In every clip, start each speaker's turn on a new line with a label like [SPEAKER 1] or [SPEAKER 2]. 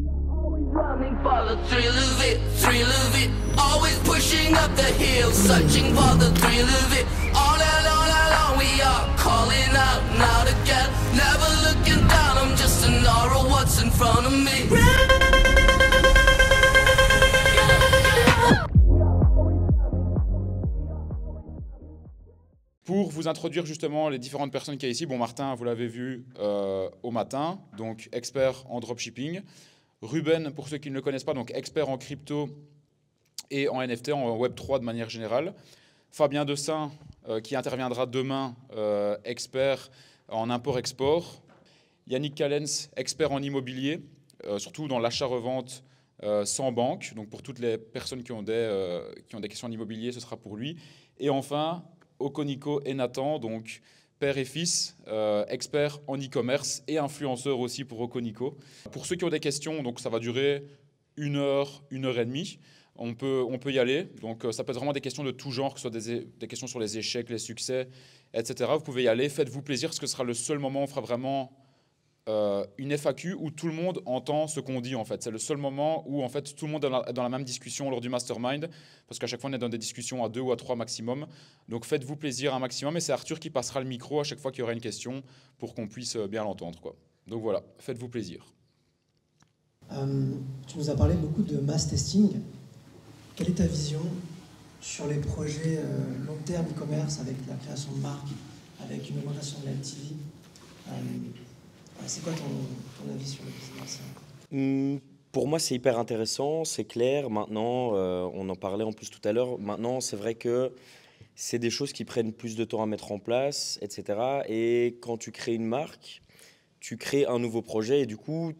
[SPEAKER 1] Always running for the thrill of it. Always pushing up the hill, searching for the thrill of it. All along, we are calling out now to get. Never looking down, I'm just an aura of what's in front of me.
[SPEAKER 2] Pour vous introduire justement les différentes personnes qu'il y a ici, bon Martin, vous l'avez vu au matin, donc expert en dropshipping. Ruben, pour ceux qui ne le connaissent pas, donc expert en crypto et en NFT, en Web3 de manière générale. Fabien Dessin, qui interviendra demain, expert en import-export. Yannick Callens, expert en immobilier, surtout dans l'achat-revente sans banque. Donc pour toutes les personnes qui ont des questions en immobilier, ce sera pour lui. Et enfin, Okoniko et Nathan, donc père et fils, experts en e-commerce et influenceurs aussi pour Okoniko. Pour ceux qui ont des questions, donc ça va durer 1 heure, 1 heure et demie. On peut y aller. Donc ça peut être vraiment des questions de tout genre, que ce soit des questions sur les échecs, les succès, etc. Vous pouvez y aller, faites-vous plaisir, parce que ce sera le seul moment où on fera vraiment une FAQ où tout le monde entend ce qu'on dit en fait. C'est le seul moment où en fait tout le monde est dans la même discussion lors du mastermind, parce qu'à chaque fois on est dans des discussions à 2 ou à 3 maximum. Donc faites-vous plaisir un maximum, et c'est Arthur qui passera le micro à chaque fois qu'il y aura une question pour qu'on puisse bien l'entendre, quoi. Donc voilà, faites-vous plaisir.
[SPEAKER 3] Tu nous as parlé beaucoup de mass testing. Quelle est ta vision sur les projets long terme e-commerce avec la création de marques, avec une augmentation de la LTV? C'est quoi ton avis sur le business?
[SPEAKER 4] Pour moi, c'est hyper intéressant, c'est clair. Maintenant, on en parlait en plus tout à l'heure. Maintenant, c'est vrai que c'est des choses qui prennent plus de temps à mettre en place, etc. Et quand tu crées une marque, tu crées un nouveau projet et du coup,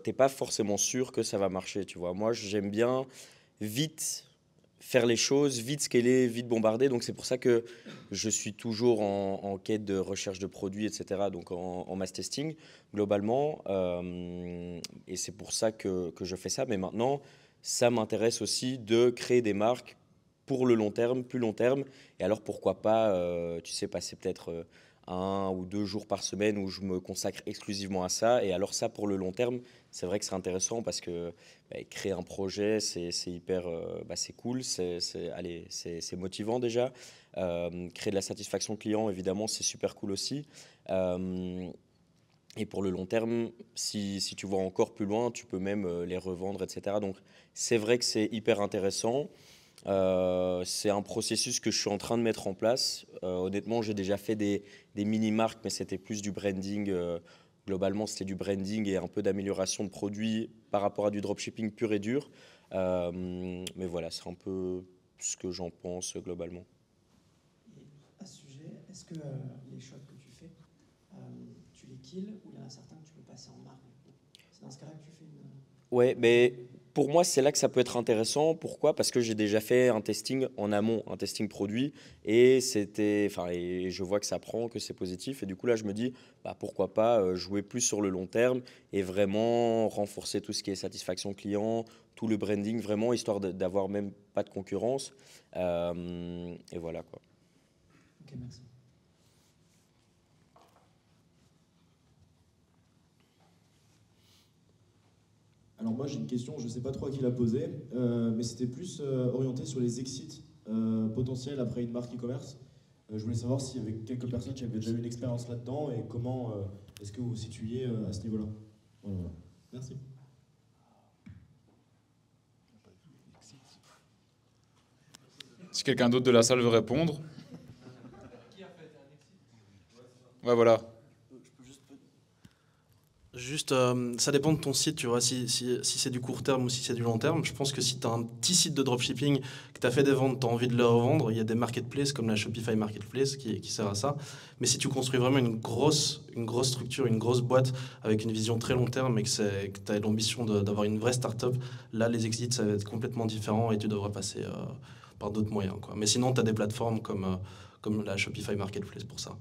[SPEAKER 4] t'es pas forcément sûr que ça va marcher, tu vois. Moi, j'aime bien vite faire les choses, vite scaler, vite bombarder. Donc c'est pour ça que je suis toujours en quête de recherche de produits, etc. Donc en mass testing, globalement. Et c'est pour ça que je fais ça. Mais maintenant, ça m'intéresse aussi de créer des marques pour le long terme, plus long terme. Et alors pourquoi pas, tu sais, passer peut-être 1 ou 2 jours par semaine où je me consacre exclusivement à ça. Et alors ça, pour le long terme, c'est vrai que c'est intéressant parce que créer un projet, c'est hyper, c'est cool, c'est motivant déjà. Créer de la satisfaction client, évidemment, c'est super cool aussi. Et pour le long terme, si tu vois encore plus loin, tu peux même les revendre, etc. Donc c'est vrai que c'est hyper intéressant. C'est un processus que je suis en train de mettre en place. Honnêtement, j'ai déjà fait des mini-marques, mais c'était plus du branding. Globalement, c'était du branding et un peu d'amélioration de produits par rapport à du dropshipping pur et dur. Mais voilà, c'est un peu ce que j'en pense globalement.
[SPEAKER 3] Et à ce sujet, est-ce que les shops que tu fais, tu les kills ou il y en a certains que tu peux passer en marque? C'est dans ce cas-là que tu fais une...
[SPEAKER 4] Ouais, mais pour moi, c'est là que ça peut être intéressant. Pourquoi? Parce que j'ai déjà fait un testing en amont, un testing produit, et et je vois que ça prend, que c'est positif. Et du coup, là, je me dis, pourquoi pas jouer plus sur le long terme et vraiment renforcer tout ce qui est satisfaction client, tout le branding, vraiment, histoire d'avoir même pas de concurrence. Et voilà, quoi.
[SPEAKER 3] Ok, merci.
[SPEAKER 5] Alors moi j'ai une question, je ne sais pas trop à qui la poser, mais c'était plus orienté sur les exits potentiels après une marque e-commerce. Je voulais savoir s'il y avait quelques personnes qui avaient déjà eu une expérience là-dedans et comment est-ce que vous vous situiez à ce niveau-là. Voilà. Merci.
[SPEAKER 2] Si quelqu'un d'autre de la salle veut répondre.
[SPEAKER 6] Qui a fait un exit?
[SPEAKER 2] Ouais, voilà.
[SPEAKER 6] Juste, ça dépend de ton site, tu vois, si c'est du court terme ou si c'est du long terme. Je pense que si tu as un petit site de dropshipping, que tu as fait des ventes, tu as envie de le revendre, il y a des marketplaces comme la Shopify Marketplace qui sert à ça. Mais si tu construis vraiment une grosse structure, une grosse boîte avec une vision très long terme et que tu as l'ambition d'avoir une vraie start-up, là, les exits, ça va être complètement différent et tu devras passer par d'autres moyens, quoi. Mais sinon, tu as des plateformes comme la Shopify Marketplace pour ça.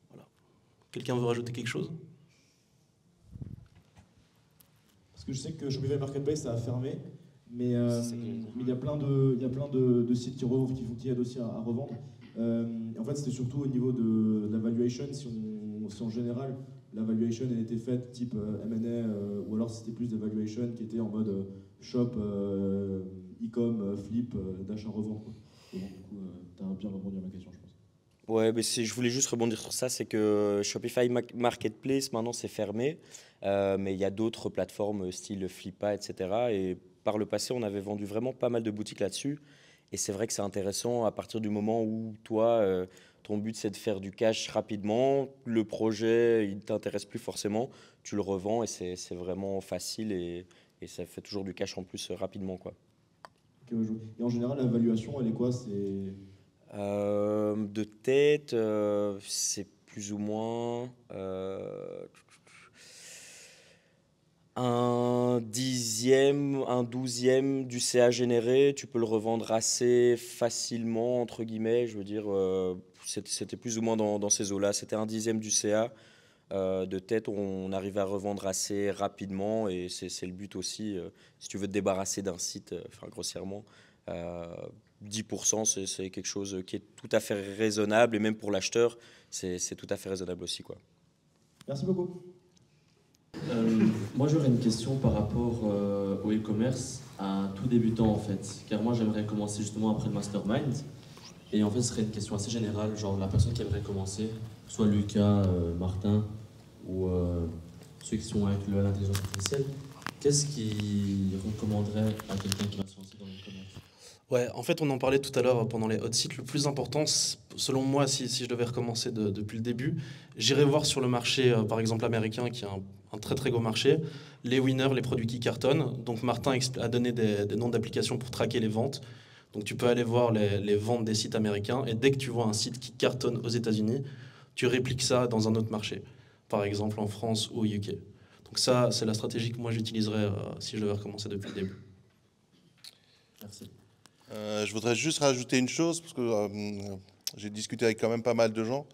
[SPEAKER 6] Voilà. Quelqu'un veut rajouter quelque chose ?
[SPEAKER 5] Parce que je sais que Shopify Marketplace ça a fermé, mais il y a plein de sites qui aident aussi à revendre. En fait, c'était surtout au niveau de la valuation, si en général la valuation elle était faite type M&A ou alors savoir si c'était plus de valuation qui était en mode shop, e-com, flip, d'achat-revente. Et bon, du coup, tu as bien répondu à ma question, je pense.
[SPEAKER 4] Ouais, mais je voulais juste rebondir sur ça, c'est que Shopify Marketplace, maintenant, c'est fermé, mais il y a d'autres plateformes style Flippa, etc. Et par le passé, on avait vendu vraiment pas mal de boutiques là-dessus. Et c'est vrai que c'est intéressant à partir du moment où toi, ton but, c'est de faire du cash rapidement. Le projet, il ne t'intéresse plus forcément. Tu le revends et c'est vraiment facile et ça fait toujours du cash en plus rapidement, quoi.
[SPEAKER 5] Ok, ouais, et en général, la valuation, elle est quoi? C'est...
[SPEAKER 4] De tête, c'est plus ou moins un dixième, un douzième du CA généré. Tu peux le revendre assez facilement, entre guillemets. Je veux dire, c'était plus ou moins dans ces eaux-là. C'était un dixième du CA. De tête, on arrive à revendre assez rapidement et c'est le but aussi. Si tu veux te débarrasser d'un site, enfin grossièrement, 10%, c'est quelque chose qui est tout à fait raisonnable et même pour l'acheteur, c'est tout à fait raisonnable aussi, quoi.
[SPEAKER 5] Merci beaucoup.
[SPEAKER 7] Moi, j'aurais une question par rapport au e-commerce à un tout débutant en fait, car moi j'aimerais commencer justement après le mastermind. Et en fait, ce serait une question assez générale, genre la personne qui aimerait commencer, soit Lucas, Martin ou ceux qui sont avec l'intelligence artificielle, qu'est-ce qu'ils recommanderaient à quelqu'un qui va se lancer dans l'e-commerce?
[SPEAKER 6] Ouais, en fait, on en parlait tout à l'heure pendant les hot sites. Le plus important, selon moi, si je devais recommencer depuis le début, j'irais voir sur le marché, par exemple américain, qui est un très très gros marché, les winners, les produits qui cartonnent. Donc Martin a donné des noms d'applications pour traquer les ventes. Donc tu peux aller voir les ventes des sites américains et dès que tu vois un site qui cartonne aux États-Unis, tu répliques ça dans un autre marché, par exemple en France ou au UK. Donc ça, c'est la stratégie que moi j'utiliserais si je devais recommencer depuis le début.
[SPEAKER 7] Merci.
[SPEAKER 8] Je voudrais juste rajouter une chose, parce que j'ai discuté avec quand même pas mal de gens.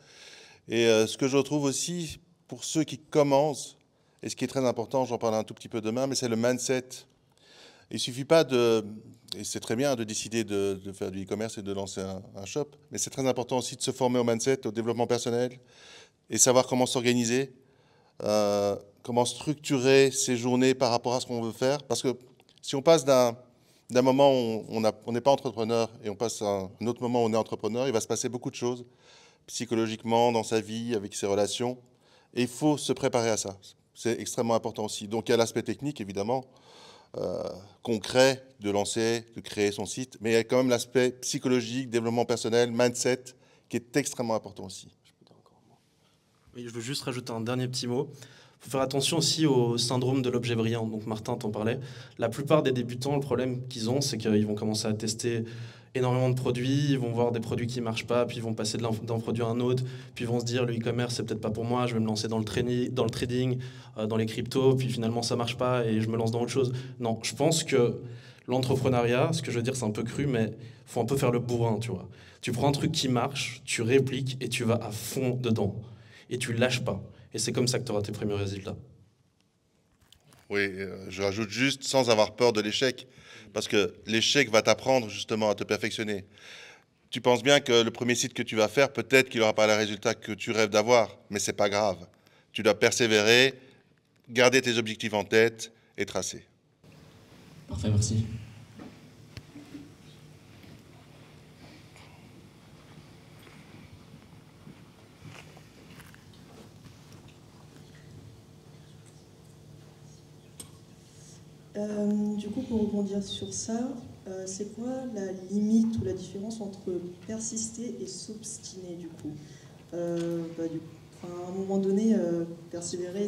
[SPEAKER 8] Et ce que je retrouve aussi, pour ceux qui commencent, et ce qui est très important, j'en parlerai un tout petit peu demain, mais c'est le mindset. Il ne suffit pas et c'est très bien de décider de faire du e-commerce et de lancer un shop, mais c'est très important aussi de se former au mindset, au développement personnel, et savoir comment s'organiser, comment structurer ses journées par rapport à ce qu'on veut faire. Parce que si on passe d'un moment où on n'est pas entrepreneur et on passe à un autre moment où on est entrepreneur, il va se passer beaucoup de choses psychologiquement, dans sa vie, avec ses relations. Et il faut se préparer à ça. C'est extrêmement important aussi. Donc il y a l'aspect technique, évidemment, concret, de lancer, de créer son site, mais il y a quand même l'aspect psychologique, développement personnel, mindset, qui est extrêmement important aussi.
[SPEAKER 6] Oui, je veux juste rajouter un dernier petit mot. Il faut faire attention aussi au syndrome de l'objet brillant. Donc Martin t'en parlait. La plupart des débutants, le problème qu'ils ont, c'est qu'ils vont commencer à tester énormément de produits, ils vont voir des produits qui ne marchent pas, puis ils vont passer d'un produit à un autre, puis ils vont se dire le e-commerce, c'est peut-être pas pour moi, je vais me lancer dans le trading, dans les cryptos, puis finalement ça ne marche pas et je me lance dans autre chose. Non, je pense que l'entrepreneuriat, ce que je veux dire, c'est un peu cru, mais il faut un peu faire le bourrin, tu vois. Tu prends un truc qui marche, tu répliques et tu vas à fond dedans. Et tu ne lâches pas. Et c'est comme ça que tu auras tes premiers résultats.
[SPEAKER 8] Oui, je rajoute juste sans avoir peur de l'échec, parce que l'échec va t'apprendre justement à te perfectionner. Tu penses bien que le premier site que tu vas faire, peut-être qu'il n'aura pas le résultat que tu rêves d'avoir, mais ce n'est pas grave. Tu dois persévérer, garder tes objectifs en tête et tracer.
[SPEAKER 7] Parfait, merci.
[SPEAKER 9] Du coup, pour rebondir sur ça, c'est quoi la limite ou la différence entre persister et s'obstiner du coup à un moment donné, persévérer,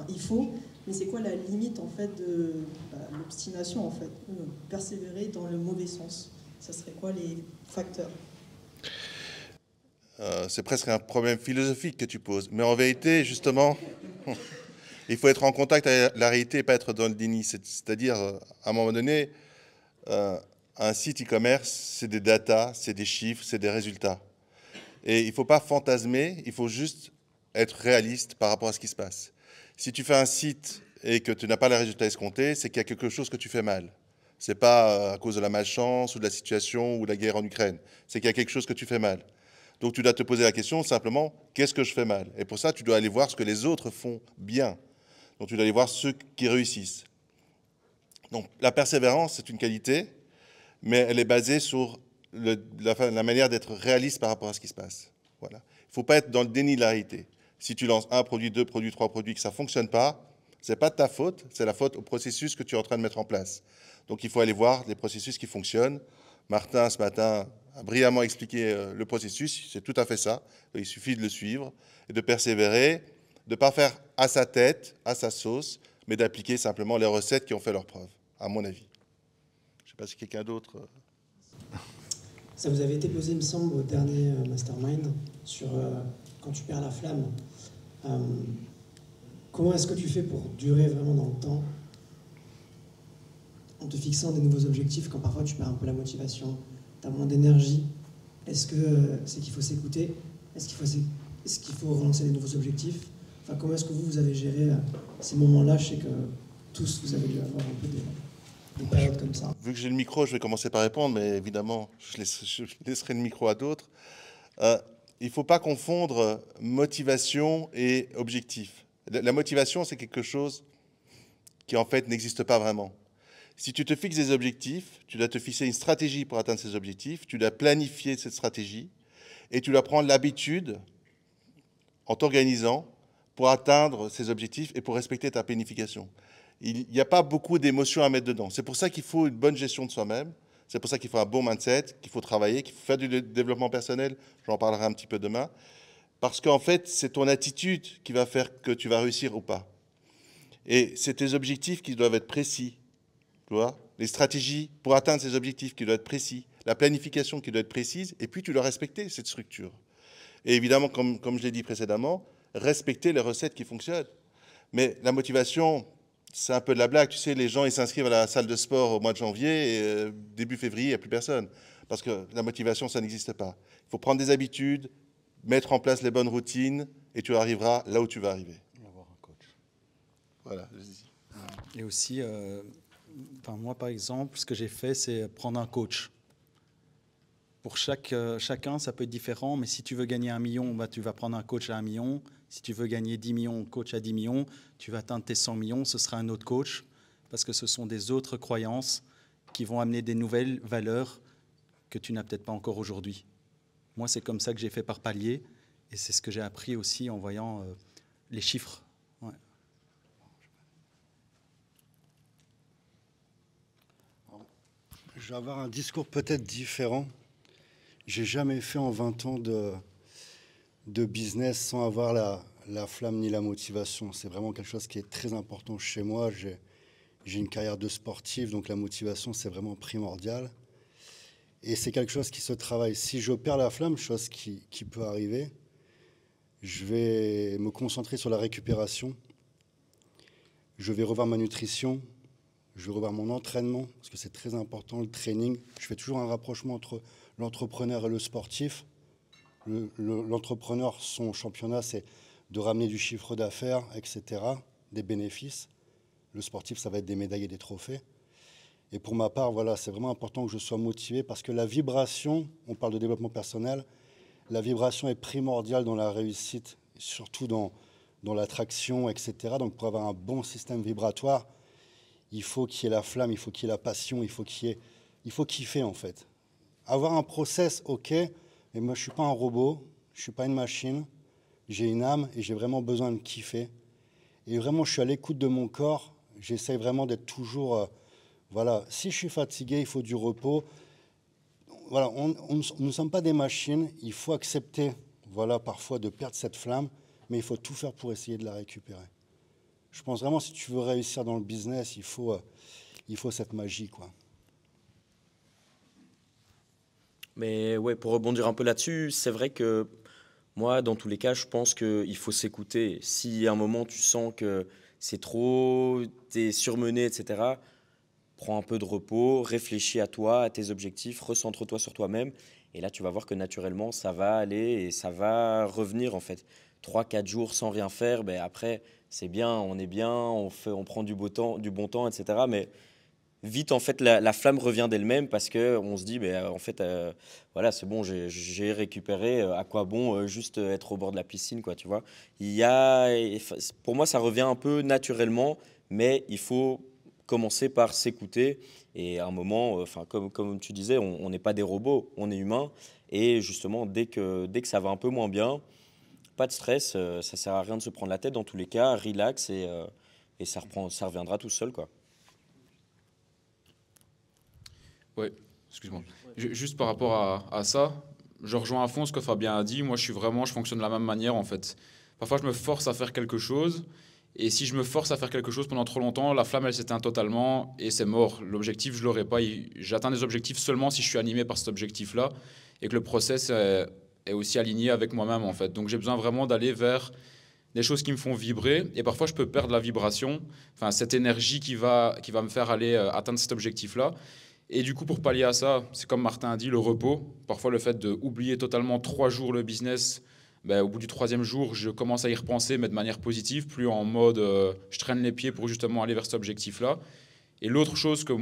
[SPEAKER 9] il faut, mais c'est quoi la limite en fait de l'obstination en fait, persévérer dans le mauvais sens? Ça serait quoi les facteurs?
[SPEAKER 8] C'est presque un problème philosophique que tu poses, mais en vérité, justement... Il faut être en contact avec la réalité et pas être dans le déni. C'est-à-dire, à un moment donné, un site e-commerce, c'est des datas, c'est des chiffres, c'est des résultats. Et il ne faut pas fantasmer, il faut juste être réaliste par rapport à ce qui se passe. Si tu fais un site et que tu n'as pas les résultats escomptés, c'est qu'il y a quelque chose que tu fais mal. Ce n'est pas à cause de la malchance ou de la situation ou de la guerre en Ukraine. C'est qu'il y a quelque chose que tu fais mal. Donc tu dois te poser la question simplement, qu'est-ce que je fais mal? Et pour ça, tu dois aller voir ce que les autres font bien. Donc tu dois aller voir ceux qui réussissent. Donc la persévérance, c'est une qualité, mais elle est basée sur la manière d'être réaliste par rapport à ce qui se passe. Voilà. Il ne faut pas être dans le déni de la réalité. Si tu lances 1 produit, 2 produits, 3 produits, que ça ne fonctionne pas, ce n'est pas de ta faute, c'est la faute au processus que tu es en train de mettre en place. Donc il faut aller voir les processus qui fonctionnent. Martin, ce matin, a brillamment expliqué le processus, c'est tout à fait ça. Il suffit de le suivre et de persévérer, de ne pas faire à sa tête, à sa sauce, mais d'appliquer simplement les recettes qui ont fait leur preuve, à mon avis. Je ne sais pas si quelqu'un d'autre...
[SPEAKER 3] Ça vous avait été posé, il me semble, au dernier Mastermind, sur quand tu perds la flamme. Comment est-ce que tu fais pour durer vraiment dans le temps, en te fixant des nouveaux objectifs, quand parfois tu perds un peu la motivation, tu as moins d'énergie? Est-ce que c'est qu'il faut s'écouter? Est-ce qu'il faut relancer des nouveaux objectifs? Enfin, comment est-ce que vous avez géré ces moments-là? Je sais que tous, vous avez dû avoir un peu des périodes comme ça.
[SPEAKER 8] Vu que j'ai le micro, je vais commencer par répondre, mais évidemment, je laisserai le micro à d'autres. Il ne faut pas confondre motivation et objectif. La motivation, c'est quelque chose qui, en fait, n'existe pas vraiment. Si tu te fixes des objectifs, tu dois te fixer une stratégie pour atteindre ces objectifs, tu dois planifier cette stratégie et tu dois prendre l'habitude, en t'organisant, pour atteindre ces objectifs et pour respecter ta planification. Il n'y a pas beaucoup d'émotions à mettre dedans. C'est pour ça qu'il faut une bonne gestion de soi-même. C'est pour ça qu'il faut un bon mindset, qu'il faut travailler, qu'il faut faire du développement personnel. J'en parlerai un petit peu demain. Parce qu'en fait, c'est ton attitude qui va faire que tu vas réussir ou pas. Et c'est tes objectifs qui doivent être précis. Tu vois ? Les stratégies pour atteindre ces objectifs qui doivent être précis. La planification qui doit être précise. Et puis, tu dois respecter cette structure. Et évidemment, comme je l'ai dit précédemment, respecter les recettes qui fonctionnent. Mais la motivation... c'est un peu de la blague. Tu sais, les gens, ils s'inscrivent à la salle de sport au mois de janvier et début février, il n'y a plus personne. Parce que la motivation, ça n'existe pas. Il faut prendre des habitudes, mettre en place les bonnes routines et tu arriveras là où tu vas arriver.
[SPEAKER 10] Avoir un coach.
[SPEAKER 8] Voilà, vas-y.
[SPEAKER 10] Et aussi, moi, par exemple, ce que j'ai fait, c'est prendre un coach. Pour chacun, ça peut être différent, mais si tu veux gagner 1 million, tu vas prendre un coach à 1 million. Si tu veux gagner 10 millions, coach à 10 millions, tu vas atteindre tes 100 millions, ce sera un autre coach, parce que ce sont des autres croyances qui vont amener des nouvelles valeurs que tu n'as peut-être pas encore aujourd'hui. Moi, c'est comme ça que j'ai fait par palier, et c'est ce que j'ai appris aussi en voyant les chiffres. Ouais.
[SPEAKER 11] Je vais avoir un discours peut-être différent. J'ai jamais fait en 20 ans de business sans avoir la flamme ni la motivation. C'est vraiment quelque chose qui est très important chez moi. J'ai une carrière de sportif, donc la motivation, c'est vraiment primordial. Et c'est quelque chose qui se travaille. Si je perds la flamme, chose qui peut arriver, je vais me concentrer sur la récupération. Je vais revoir ma nutrition. Je vais revoir mon entraînement, parce que c'est très important, le training. Je fais toujours un rapprochement entre l'entrepreneur et le sportif. L'entrepreneur, son championnat, c'est de ramener du chiffre d'affaires, etc., des bénéfices. Le sportif, ça va être des médailles et des trophées. Et pour ma part, voilà, c'est vraiment important que je sois motivé parce que la vibration, on parle de développement personnel, la vibration est primordiale dans la réussite, surtout dans l'attraction, etc. Donc pour avoir un bon système vibratoire, il faut qu'il y ait la flamme, il faut qu'il y ait la passion, il faut kiffer en fait. Avoir un process, ok, mais moi je ne suis pas un robot, je ne suis pas une machine, j'ai une âme et j'ai vraiment besoin de kiffer. Et vraiment, je suis à l'écoute de mon corps, j'essaie vraiment d'être toujours... voilà, si je suis fatigué, il faut du repos. Voilà, nous ne sommes pas des machines, il faut accepter, voilà, parfois de perdre cette flamme, mais il faut tout faire pour essayer de la récupérer. Je pense vraiment, si tu veux réussir dans le business, il faut cette magie, quoi.
[SPEAKER 4] Mais ouais, pour rebondir un peu là-dessus, c'est vrai que moi, dans tous les cas, je pense qu'il faut s'écouter. Si à un moment, tu sens que c'est trop, tu es surmené, etc., prends un peu de repos, réfléchis à toi, à tes objectifs, recentre-toi sur toi-même. Et là, tu vas voir que naturellement, ça va aller et ça va revenir, en fait. 3-4 jours sans rien faire, ben après, c'est bien, on est bien, on prend du bon temps, etc. Mais vite, en fait, la flamme revient d'elle-même parce qu'on se dit, en fait, voilà, c'est bon, j'ai récupéré, à quoi bon juste être au bord de la piscine, quoi, tu vois. Pour moi, ça revient un peu naturellement, mais il faut commencer par s'écouter. Et à un moment, comme tu disais, on n'est pas des robots, on est humains. Et justement, dès que ça va un peu moins bien, pas de stress, ça sert à rien de se prendre la tête. Dans tous les cas, relax et ça reviendra tout seul, quoi.
[SPEAKER 2] Ouais, excuse-moi. Juste par rapport à ça, je rejoins à fond ce que Fabien a dit. Moi, je fonctionne de la même manière, en fait. Parfois, je me force à faire quelque chose. Et si je me force à faire quelque chose pendant trop longtemps, la flamme, elle s'éteint totalement et c'est mort. L'objectif, je l'aurai pas. J'atteins des objectifs seulement si je suis animé par cet objectif-là et que le process est aussi aligné avec moi-même, en fait. Donc, j'ai besoin vraiment d'aller vers des choses qui me font vibrer. Et parfois, je peux perdre la vibration, enfin, cette énergie qui va me faire aller atteindre cet objectif-là. Et du coup, pour pallier à ça, c'est comme Martin a dit, le repos. Parfois, le fait d'oublier totalement 3 jours le business, au bout du 3e jour, je commence à y repenser, mais de manière positive, plus en mode je traîne les pieds pour justement aller vers cet objectif-là. Et l'autre chose que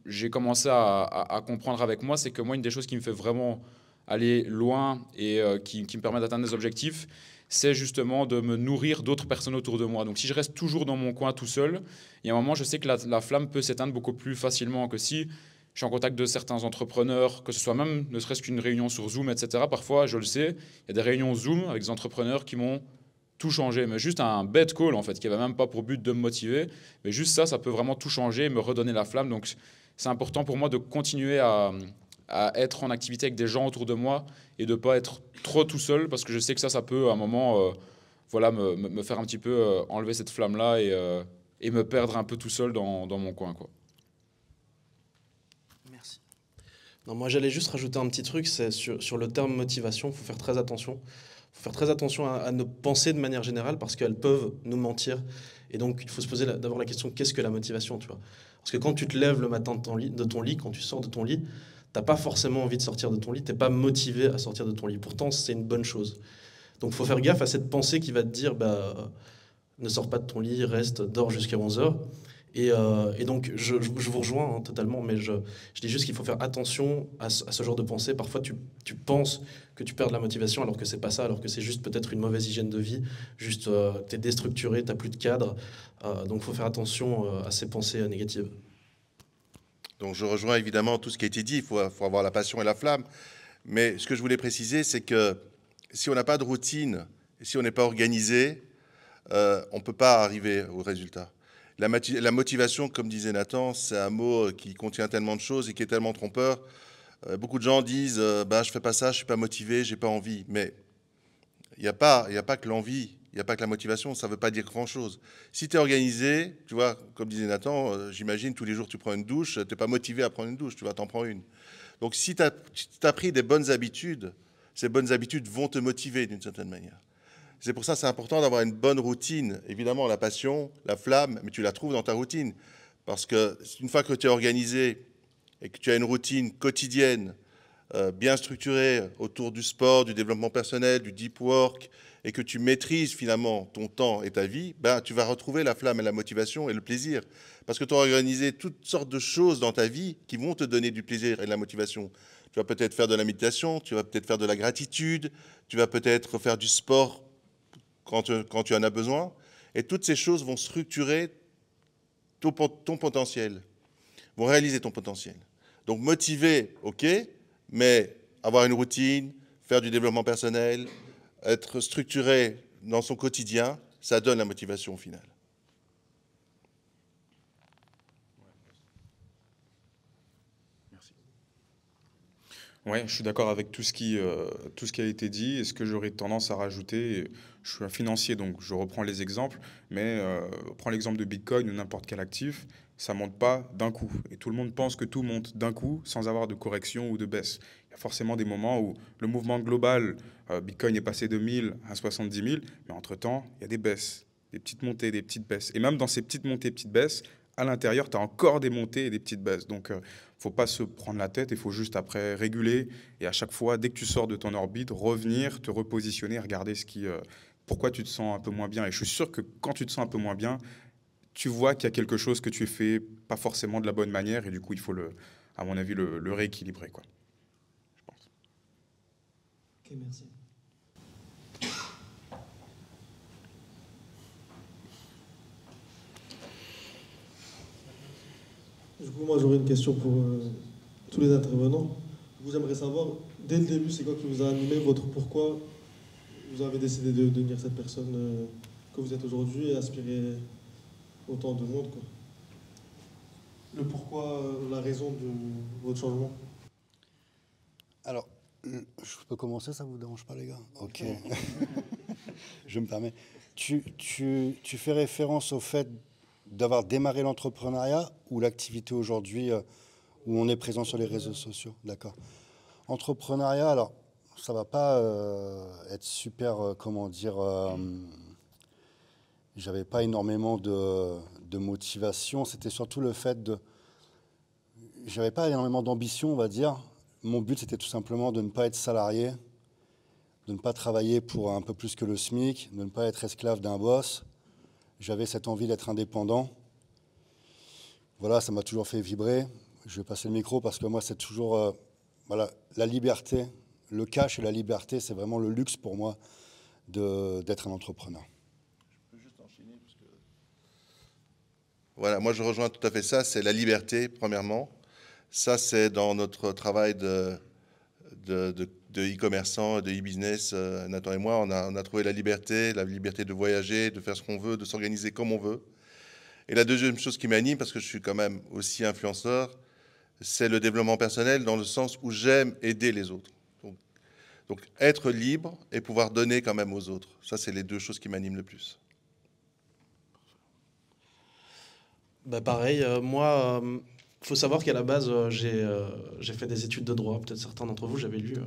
[SPEAKER 2] j'ai commencé à comprendre avec moi, c'est que moi, une des choses qui me fait vraiment aller loin et qui me permet d'atteindre des objectifs, c'est justement de me nourrir d'autres personnes autour de moi. Donc si je reste toujours dans mon coin tout seul, il y a un moment, je sais que la flamme peut s'éteindre beaucoup plus facilement que si je suis en contact de certains entrepreneurs, que ce soit même ne serait-ce qu'une réunion sur Zoom, etc. Parfois, je le sais, il y a des réunions Zoom avec des entrepreneurs qui m'ont tout changé. Mais juste un bête call, en fait, qui n'avait même pas pour but de me motiver. Mais juste ça peut vraiment tout changer et me redonner la flamme. Donc, c'est important pour moi de continuer à être en activité avec des gens autour de moi et de ne pas être trop tout seul, parce que je sais que ça peut, à un moment, me faire un petit peu enlever cette flamme-là et me perdre un peu tout seul dans mon coin, quoi.
[SPEAKER 6] Non, moi, j'allais juste rajouter un petit truc, c'est sur le terme motivation, il faut faire très attention. Il faut faire très attention à nos pensées de manière générale parce qu'elles peuvent nous mentir. Et donc, il faut se poser d'abord la question, qu'est-ce que la motivation, tu vois ? Parce que quand tu te lèves le matin de ton lit, quand tu sors de ton lit, tu n'as pas forcément envie de sortir de ton lit, tu n'es pas motivé à sortir de ton lit. Pourtant, c'est une bonne chose. Donc, il faut faire gaffe à cette pensée qui va te dire, ne sors pas de ton lit, reste, dors jusqu'à 11h. Et donc, je vous rejoins totalement, mais je dis juste qu'il faut faire attention à ce genre de pensée. Parfois, tu penses que tu perds de la motivation alors que c'est pas ça, alors que c'est juste peut-être une mauvaise hygiène de vie, juste tu es déstructuré, tu n'as plus de cadre. Donc, il faut faire attention à ces pensées négatives.
[SPEAKER 8] Donc, je rejoins évidemment tout ce qui a été dit. Il faut avoir la passion et la flamme. Mais ce que je voulais préciser, c'est que si on n'a pas de routine, et si on n'est pas organisé, on ne peut pas arriver au résultat. La motivation, comme disait Nathan, c'est un mot qui contient tellement de choses et qui est tellement trompeur. Beaucoup de gens disent je fais pas ça, je suis pas motivé, j'ai pas envie. Mais il n'y a pas que l'envie, il n'y a pas que la motivation, ça ne veut pas dire grand-chose. Si tu es organisé, tu vois, comme disait Nathan, j'imagine tous les jours tu prends une douche, tu n'es pas motivé à prendre une douche, tu vas t'en prendre une. Donc si tu as pris des bonnes habitudes, ces bonnes habitudes vont te motiver d'une certaine manière. C'est pour ça que c'est important d'avoir une bonne routine. Évidemment, la passion, la flamme, mais tu la trouves dans ta routine. Parce que une fois que tu es organisé et que tu as une routine quotidienne, bien structurée autour du sport, du développement personnel, du deep work, et que tu maîtrises finalement ton temps et ta vie, tu vas retrouver la flamme et la motivation et le plaisir. Parce que tu as organisé toutes sortes de choses dans ta vie qui vont te donner du plaisir et de la motivation. Tu vas peut-être faire de la méditation, tu vas peut-être faire de la gratitude, tu vas peut-être faire du sport quand tu en as besoin. Et toutes ces choses vont structurer ton potentiel, vont réaliser ton potentiel. Donc motiver, ok, mais avoir une routine, faire du développement personnel, être structuré dans son quotidien, ça donne la motivation au final.
[SPEAKER 12] Oui, je suis d'accord avec tout ce qui a été dit. Et ce que j'aurais tendance à rajouter, je suis un financier, donc je reprends les exemples, mais prends l'exemple de Bitcoin ou n'importe quel actif, ça ne monte pas d'un coup. Et tout le monde pense que tout monte d'un coup sans avoir de correction ou de baisse. Il y a forcément des moments où le mouvement global, Bitcoin est passé de 1000 à 70 000, mais entre-temps, il y a des baisses, des petites montées, des petites baisses. Et même dans ces petites montées, petites baisses, à l'intérieur, tu as encore des montées et des petites baisses. Donc, il ne faut pas se prendre la tête, il faut juste après réguler. Et à chaque fois, dès que tu sors de ton orbite, revenir, te repositionner, regarder pourquoi tu te sens un peu moins bien. Et je suis sûr que quand tu te sens un peu moins bien, tu vois qu'il y a quelque chose que tu fais pas forcément de la bonne manière et du coup, il faut, à mon avis, le rééquilibrer, quoi. Je pense.
[SPEAKER 3] Ok, merci.
[SPEAKER 13] Du coup, moi, j'aurais une question pour tous les intervenants. Vous aimeriez savoir, dès le début, c'est quoi qui vous a animé, votre pourquoi vous avez décidé de devenir cette personne que vous êtes aujourd'hui et aspirer autant de monde, quoi. Le pourquoi, la raison de votre changement.
[SPEAKER 11] Alors, je peux commencer, ça vous dérange pas, les gars? Ok. Je me permets. Tu fais référence au fait d'avoir démarré l'entrepreneuriat ou l'activité aujourd'hui où on est présent sur les réseaux sociaux? D'accord. Entrepreneuriat, alors, ça va pas être super, comment dire, j'avais pas énormément de motivation. C'était surtout le fait de... J'avais pas énormément d'ambition, on va dire. Mon but, c'était tout simplement de ne pas être salarié, de ne pas travailler pour un peu plus que le SMIC, de ne pas être esclave d'un boss. J'avais cette envie d'être indépendant. Voilà, ça m'a toujours fait vibrer. Je vais passer le micro parce que moi, c'est toujours voilà, la liberté, le cash et la liberté, c'est vraiment le luxe pour moi d'être un entrepreneur.
[SPEAKER 8] Je peux juste enchaîner parce que... Voilà, moi je rejoins tout à fait ça, c'est la liberté, premièrement. Ça, c'est dans notre travail de e-commerçant, de e-business. Nathan et moi, on a trouvé la liberté de voyager, de faire ce qu'on veut, de s'organiser comme on veut. Et la deuxième chose qui m'anime, parce que je suis quand même aussi influenceur, c'est le développement personnel dans le sens où j'aime aider les autres. Donc être libre et pouvoir donner quand même aux autres. Ça, c'est les deux choses qui m'animent le plus.
[SPEAKER 6] Bah pareil, moi, faut savoir qu'à la base, j'ai fait des études de droit. Peut-être certains d'entre vous, j'avais lu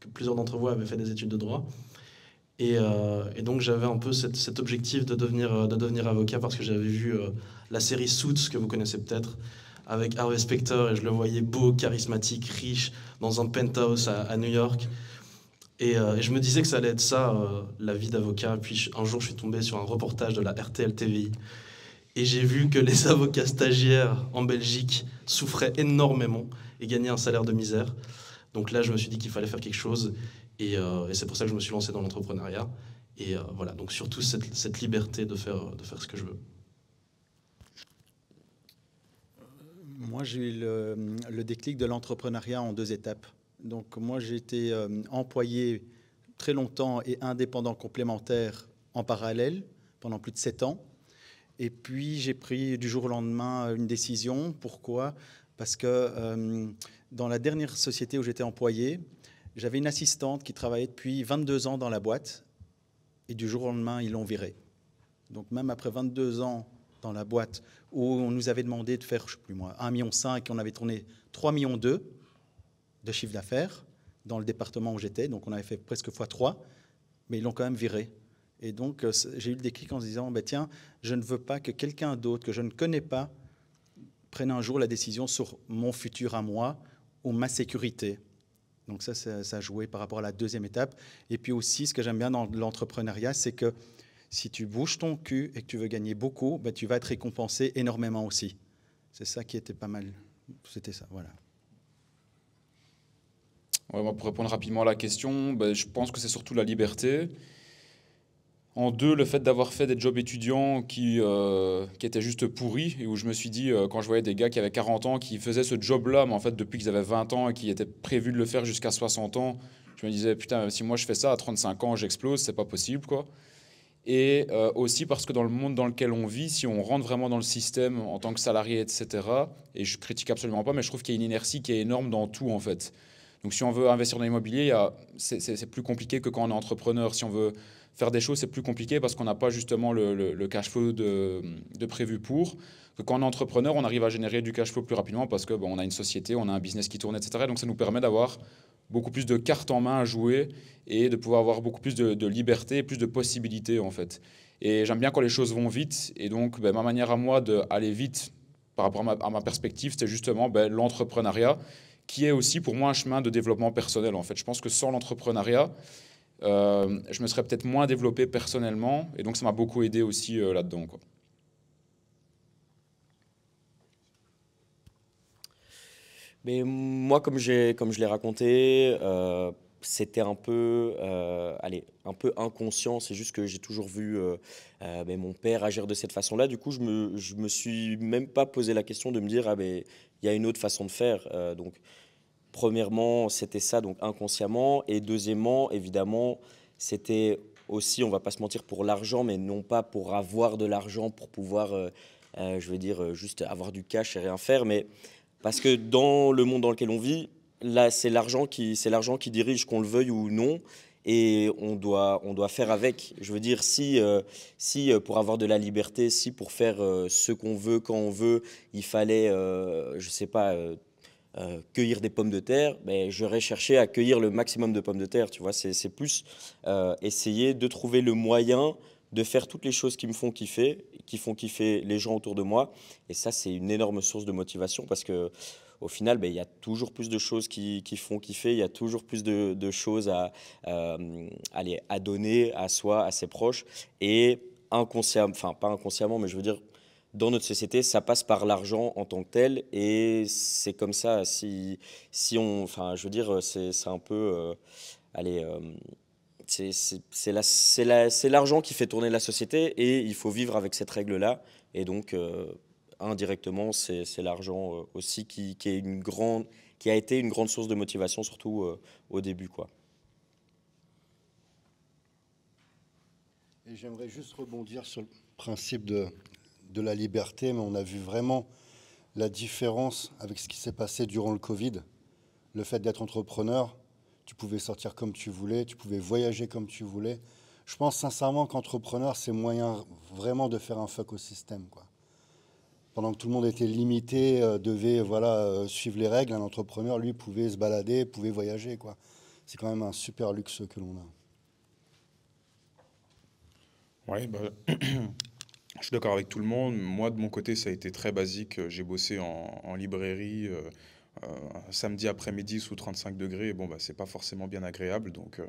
[SPEAKER 6] que plusieurs d'entre vous avaient fait des études de droit. Et donc j'avais un peu cet objectif de devenir avocat parce que j'avais vu la série Suits, que vous connaissez peut-être, avec Harvey Specter, et je le voyais beau, charismatique, riche, dans un penthouse à New York. Et je me disais que ça allait être ça, la vie d'avocat. Puis un jour, je suis tombé sur un reportage de la RTL TVI. Et j'ai vu que les avocats stagiaires en Belgique souffraient énormément et gagnaient un salaire de misère. Donc là, je me suis dit qu'il fallait faire quelque chose. Et c'est pour ça que je me suis lancé dans l'entrepreneuriat. Et voilà, donc surtout cette liberté de faire ce que je veux.
[SPEAKER 10] Moi, j'ai eu le déclic de l'entrepreneuriat en 2 étapes. Donc moi, j'ai été employé très longtemps et indépendant complémentaire en parallèle pendant plus de 7 ans. Et puis, j'ai pris du jour au lendemain une décision. Pourquoi? Parce que dans la dernière société où j'étais employé, j'avais une assistante qui travaillait depuis 22 ans dans la boîte. Et du jour au lendemain, ils l'ont virée. Donc même après 22 ans dans la boîte, où on nous avait demandé de faire, je ne sais plus moi, 1,5 million, et on avait tourné 3,2 millions de chiffre d'affaires dans le département où j'étais. Donc on avait fait presque x3, mais ils l'ont quand même viré. Et donc, j'ai eu le déclic en se disant, bah, tiens, je ne veux pas que quelqu'un d'autre que je ne connais pas prenne un jour la décision sur mon futur à moi ou ma sécurité. Donc ça a joué par rapport à la deuxième étape. Et puis aussi, ce que j'aime bien dans l'entrepreneuriat, c'est que si tu bouges ton cul et que tu veux gagner beaucoup, bah, tu vas être récompensé énormément aussi. C'est ça qui était pas mal. C'était ça, voilà.
[SPEAKER 2] Ouais, moi, pour répondre rapidement à la question, ben, je pense que c'est surtout la liberté. En 2, le fait d'avoir fait des jobs étudiants qui étaient juste pourris, et où je me suis dit, quand je voyais des gars qui avaient 40 ans, qui faisaient ce job-là, mais en fait depuis qu'ils avaient 20 ans et qui étaient prévus de le faire jusqu'à 60 ans, je me disais, putain, si moi je fais ça à 35 ans, j'explose, c'est pas possible, quoi. Et aussi parce que dans le monde dans lequel on vit, si on rentre vraiment dans le système en tant que salarié, etc., et je critique absolument pas, mais je trouve qu'il y a une inertie qui est énorme dans tout, en fait. Donc si on veut investir dans l'immobilier, c'est plus compliqué que quand on est entrepreneur. Si on veut faire des choses, c'est plus compliqué parce qu'on n'a pas justement le cash flow de prévu pour. Que quand on est entrepreneur, on arrive à générer du cash flow plus rapidement parce que on a une société, on a un business qui tourne, etc. Donc ça nous permet d'avoir beaucoup plus de cartes en main à jouer et de pouvoir avoir beaucoup plus de liberté, plus de possibilités en fait. Et j'aime bien quand les choses vont vite. Et donc ma manière à moi d'aller vite par rapport à ma perspective, c'était justement l'entrepreneuriat, qui est aussi pour moi un chemin de développement personnel. En fait, je pense que sans l'entrepreneuriat, je me serais peut-être moins développé personnellement, et donc ça m'a beaucoup aidé aussi là-dedans, quoi.
[SPEAKER 4] Mais moi, comme je l'ai raconté, c'était un peu, un peu inconscient. C'est juste que j'ai toujours vu ben, mon père agir de cette façon-là. Du coup, je me suis même pas posé la question de me dire, ah ben, il y a une autre façon de faire. Donc, premièrement, c'était ça, donc inconsciemment. Et deuxièmement, évidemment, c'était aussi, on va pas se mentir, pour l'argent, mais non pas pour avoir de l'argent, pour pouvoir, je veux dire, juste avoir du cash et rien faire. Mais parce que dans le monde dans lequel on vit, là, c'est l'argent qui dirige, qu'on le veuille ou non. Et on doit faire avec. Je veux dire, si pour avoir de la liberté, si pour faire ce qu'on veut, quand on veut, il fallait, je sais pas, cueillir des pommes de terre, ben, j'aurais cherché à cueillir le maximum de pommes de terre. Tu vois, c'est plus essayer de trouver le moyen de faire toutes les choses qui me font kiffer, qui font kiffer les gens autour de moi. Et ça, c'est une énorme source de motivation parce que au final, ben, il y a toujours plus de choses qui font kiffer, il y a toujours plus de choses à donner à soi, à ses proches. Et inconsciemment, enfin pas inconsciemment, mais je veux dire, dans notre société, ça passe par l'argent en tant que tel. Et c'est comme ça, si on, enfin, je veux dire, c'est un peu, c'est l'argent qui fait tourner la société et il faut vivre avec cette règle-là. Et donc, indirectement, c'est l'argent aussi qui a été une grande source de motivation, surtout au début, quoi.
[SPEAKER 11] Et j'aimerais juste rebondir sur le principe de la liberté, mais on a vu vraiment la différence avec ce qui s'est passé durant le Covid. Le fait d'être entrepreneur, tu pouvais sortir comme tu voulais, tu pouvais voyager comme tu voulais. Je pense sincèrement qu'entrepreneur, c'est moyen vraiment de faire un fuck au système, quoi. Pendant que tout le monde était limité, devait suivre les règles, un entrepreneur, lui, pouvait se balader, pouvait voyager, quoi. C'est quand même un super luxe que l'on a.
[SPEAKER 12] Oui, bah, je suis d'accord avec tout le monde. Moi, de mon côté, ça a été très basique. J'ai bossé en librairie samedi après-midi sous 35 degrés. Bon, bah, c'est pas forcément bien agréable. Donc,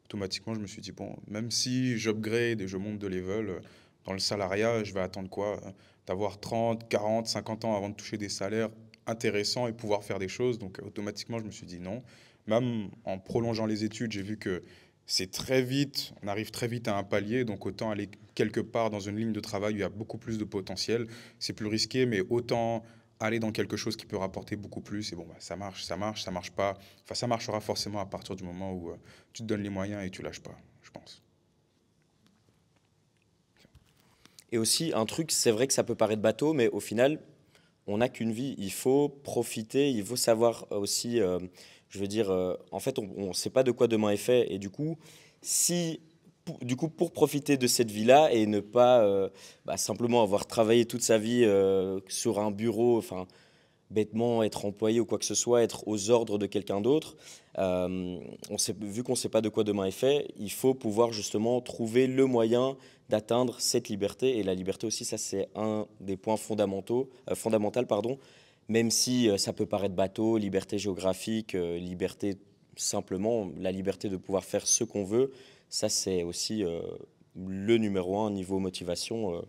[SPEAKER 12] automatiquement, je me suis dit, bon, même si j'upgrade et je monte de level dans le salariat, je vais attendre quoi? D'avoir 30, 40, 50 ans avant de toucher des salaires intéressants et pouvoir faire des choses. Donc, automatiquement, je me suis dit non. Même en prolongeant les études, j'ai vu que c'est très vite, on arrive très vite à un palier, donc autant aller quelque part dans une ligne de travail où il y a beaucoup plus de potentiel. C'est plus risqué, mais autant aller dans quelque chose qui peut rapporter beaucoup plus. Et bon, bah, ça marche pas. Enfin, ça marchera forcément à partir du moment où tu te donnes les moyens et tu lâches pas, je pense.
[SPEAKER 4] Et aussi, un truc, c'est vrai que ça peut paraître bateau, mais au final, on n'a qu'une vie. Il faut profiter, il faut savoir aussi... je veux dire, en fait, on ne sait pas de quoi demain est fait. Et du coup, pour profiter de cette vie-là et ne pas simplement avoir travaillé toute sa vie sur un bureau, enfin, bêtement être employé ou quoi que ce soit, être aux ordres de quelqu'un d'autre, vu qu'on ne sait pas de quoi demain est fait, il faut pouvoir justement trouver le moyen d'atteindre cette liberté. Et la liberté aussi, ça, c'est un des points fondamentaux, même si ça peut paraître bateau, liberté géographique, liberté simplement, la liberté de pouvoir faire ce qu'on veut, ça c'est aussi le numéro 1 niveau motivation.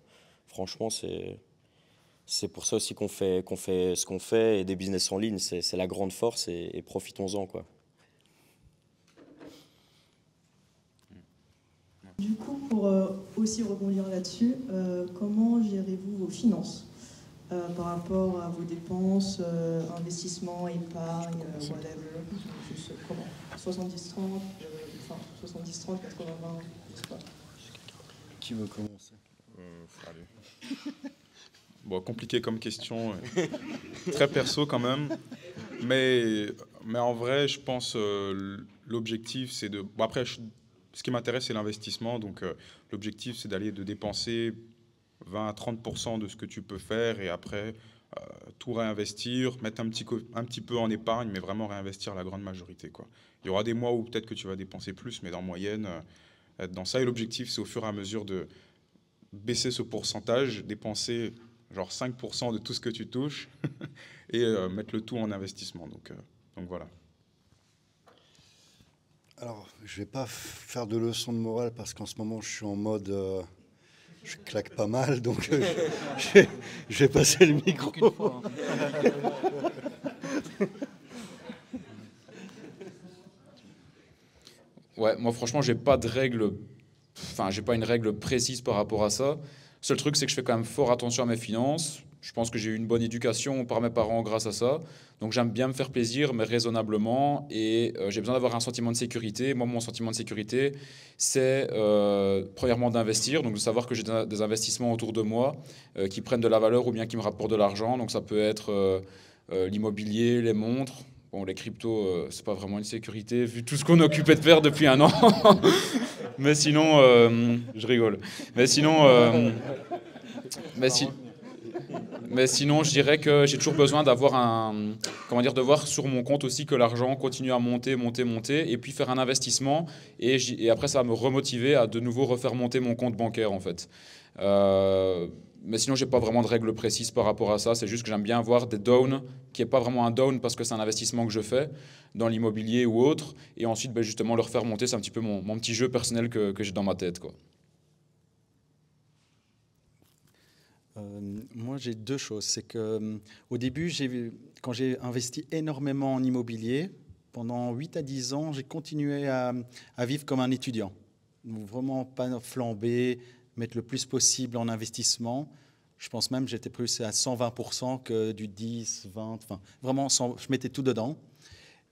[SPEAKER 4] Franchement, c'est pour ça aussi qu'on fait ce qu'on fait et des business en ligne, c'est la grande force et profitons-en, quoi.
[SPEAKER 9] Du coup, pour aussi rebondir là-dessus, comment gérez-vous vos finances par rapport à vos dépenses, investissements, épargne, whatever, comment 70-30, 70-30, 80-20, je sais pas.
[SPEAKER 11] Qui veut commencer?
[SPEAKER 12] Allez. Bon, compliqué comme question, très perso quand même, mais en vrai, je pense l'objectif, c'est de... Bon, après, ce qui m'intéresse, c'est l'investissement, donc l'objectif, c'est de dépenser 20 à 30% de ce que tu peux faire et après tout réinvestir, mettre un petit peu en épargne, mais vraiment réinvestir la grande majorité, quoi. Il y aura des mois où peut-être que tu vas dépenser plus, mais en moyenne, être dans ça. Et l'objectif, c'est au fur et à mesure de baisser ce pourcentage, dépenser genre 5% de tout ce que tu touches et mettre le tout en investissement. Donc voilà.
[SPEAKER 11] Alors, je ne vais pas faire de leçon de morale parce qu'en ce moment, je suis en mode... je claque pas mal, donc je vais passer le micro.
[SPEAKER 2] Ouais, moi franchement, j'ai pas de règle, enfin, j'ai pas une règle précise par rapport à ça. Seul truc, c'est que je fais quand même fort attention à mes finances. Je pense que j'ai eu une bonne éducation par mes parents grâce à ça. Donc j'aime bien me faire plaisir, mais raisonnablement. Et j'ai besoin d'avoir un sentiment de sécurité. Moi, mon sentiment de sécurité, c'est premièrement d'investir, donc de savoir que j'ai des investissements autour de moi qui prennent de la valeur ou bien qui me rapportent de l'argent. Donc ça peut être l'immobilier, les montres. Bon, les cryptos, c'est pas vraiment une sécurité vu tout ce qu'on est occupé de faire depuis un an. Mais sinon, je rigole. Mais sinon, mais sinon, je dirais que j'ai toujours besoin d'avoir de voir sur mon compte aussi que l'argent continue à monter, et puis faire un investissement. Et après, ça va me remotiver à de nouveau refaire monter mon compte bancaire, en fait. Mais sinon, j'ai pas vraiment de règles précises par rapport à ça. C'est juste que j'aime bien avoir des downs, qui n'est pas vraiment un down parce que c'est un investissement que je fais dans l'immobilier ou autre. Et ensuite, ben, justement, le refaire monter, c'est un petit peu mon petit jeu personnel que j'ai dans ma tête, quoi.
[SPEAKER 10] Moi, j'ai deux choses. C'est que au début, quand j'ai investi énormément en immobilier, pendant 8 à 10 ans, j'ai continué à vivre comme un étudiant. Donc, vraiment pas flamber, mettre le plus possible en investissement. Je pense même que j'étais plus à 120% que du 10, 20, enfin, vraiment, je mettais tout dedans.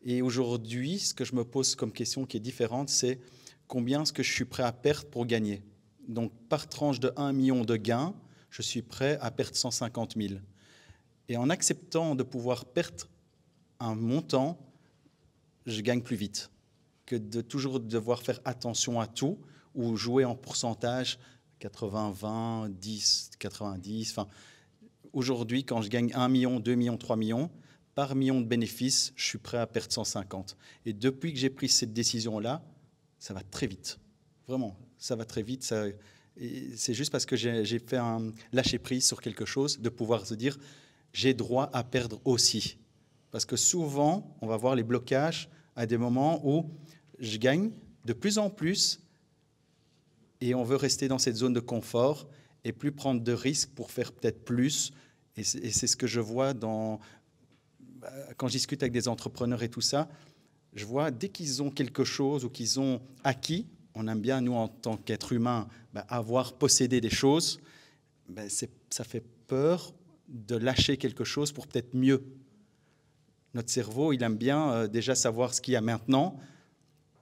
[SPEAKER 10] Et aujourd'hui, ce que je me pose comme question qui est différente, c'est combien est-ce que je suis prêt à perdre pour gagner. Donc, par tranche de 1 million de gains, je suis prêt à perdre 150 000. Et en acceptant de pouvoir perdre un montant, je gagne plus vite que de toujours devoir faire attention à tout ou jouer en pourcentage 80, 20, 10, 90. Enfin, aujourd'hui, quand je gagne 1 million, 2 millions, 3 millions, par million de bénéfices, je suis prêt à perdre 150. Et depuis que j'ai pris cette décision-là, ça va très vite. Vraiment, ça va très vite. C'est juste parce que j'ai fait un lâcher-prise sur quelque chose, de pouvoir se dire, j'ai droit à perdre aussi. Parce que souvent, on va voir les blocages à des moments où je gagne de plus en plus et on veut rester dans cette zone de confort et plus prendre de risques pour faire peut-être plus. Et c'est ce que je vois quand je discute avec des entrepreneurs et tout ça. Je vois, dès qu'ils ont quelque chose ou qu'ils ont acquis, on aime bien, nous, en tant qu'être humain, avoir possédé des choses, ça fait peur de lâcher quelque chose pour peut-être mieux. Notre cerveau, il aime bien déjà savoir ce qu'il y a maintenant,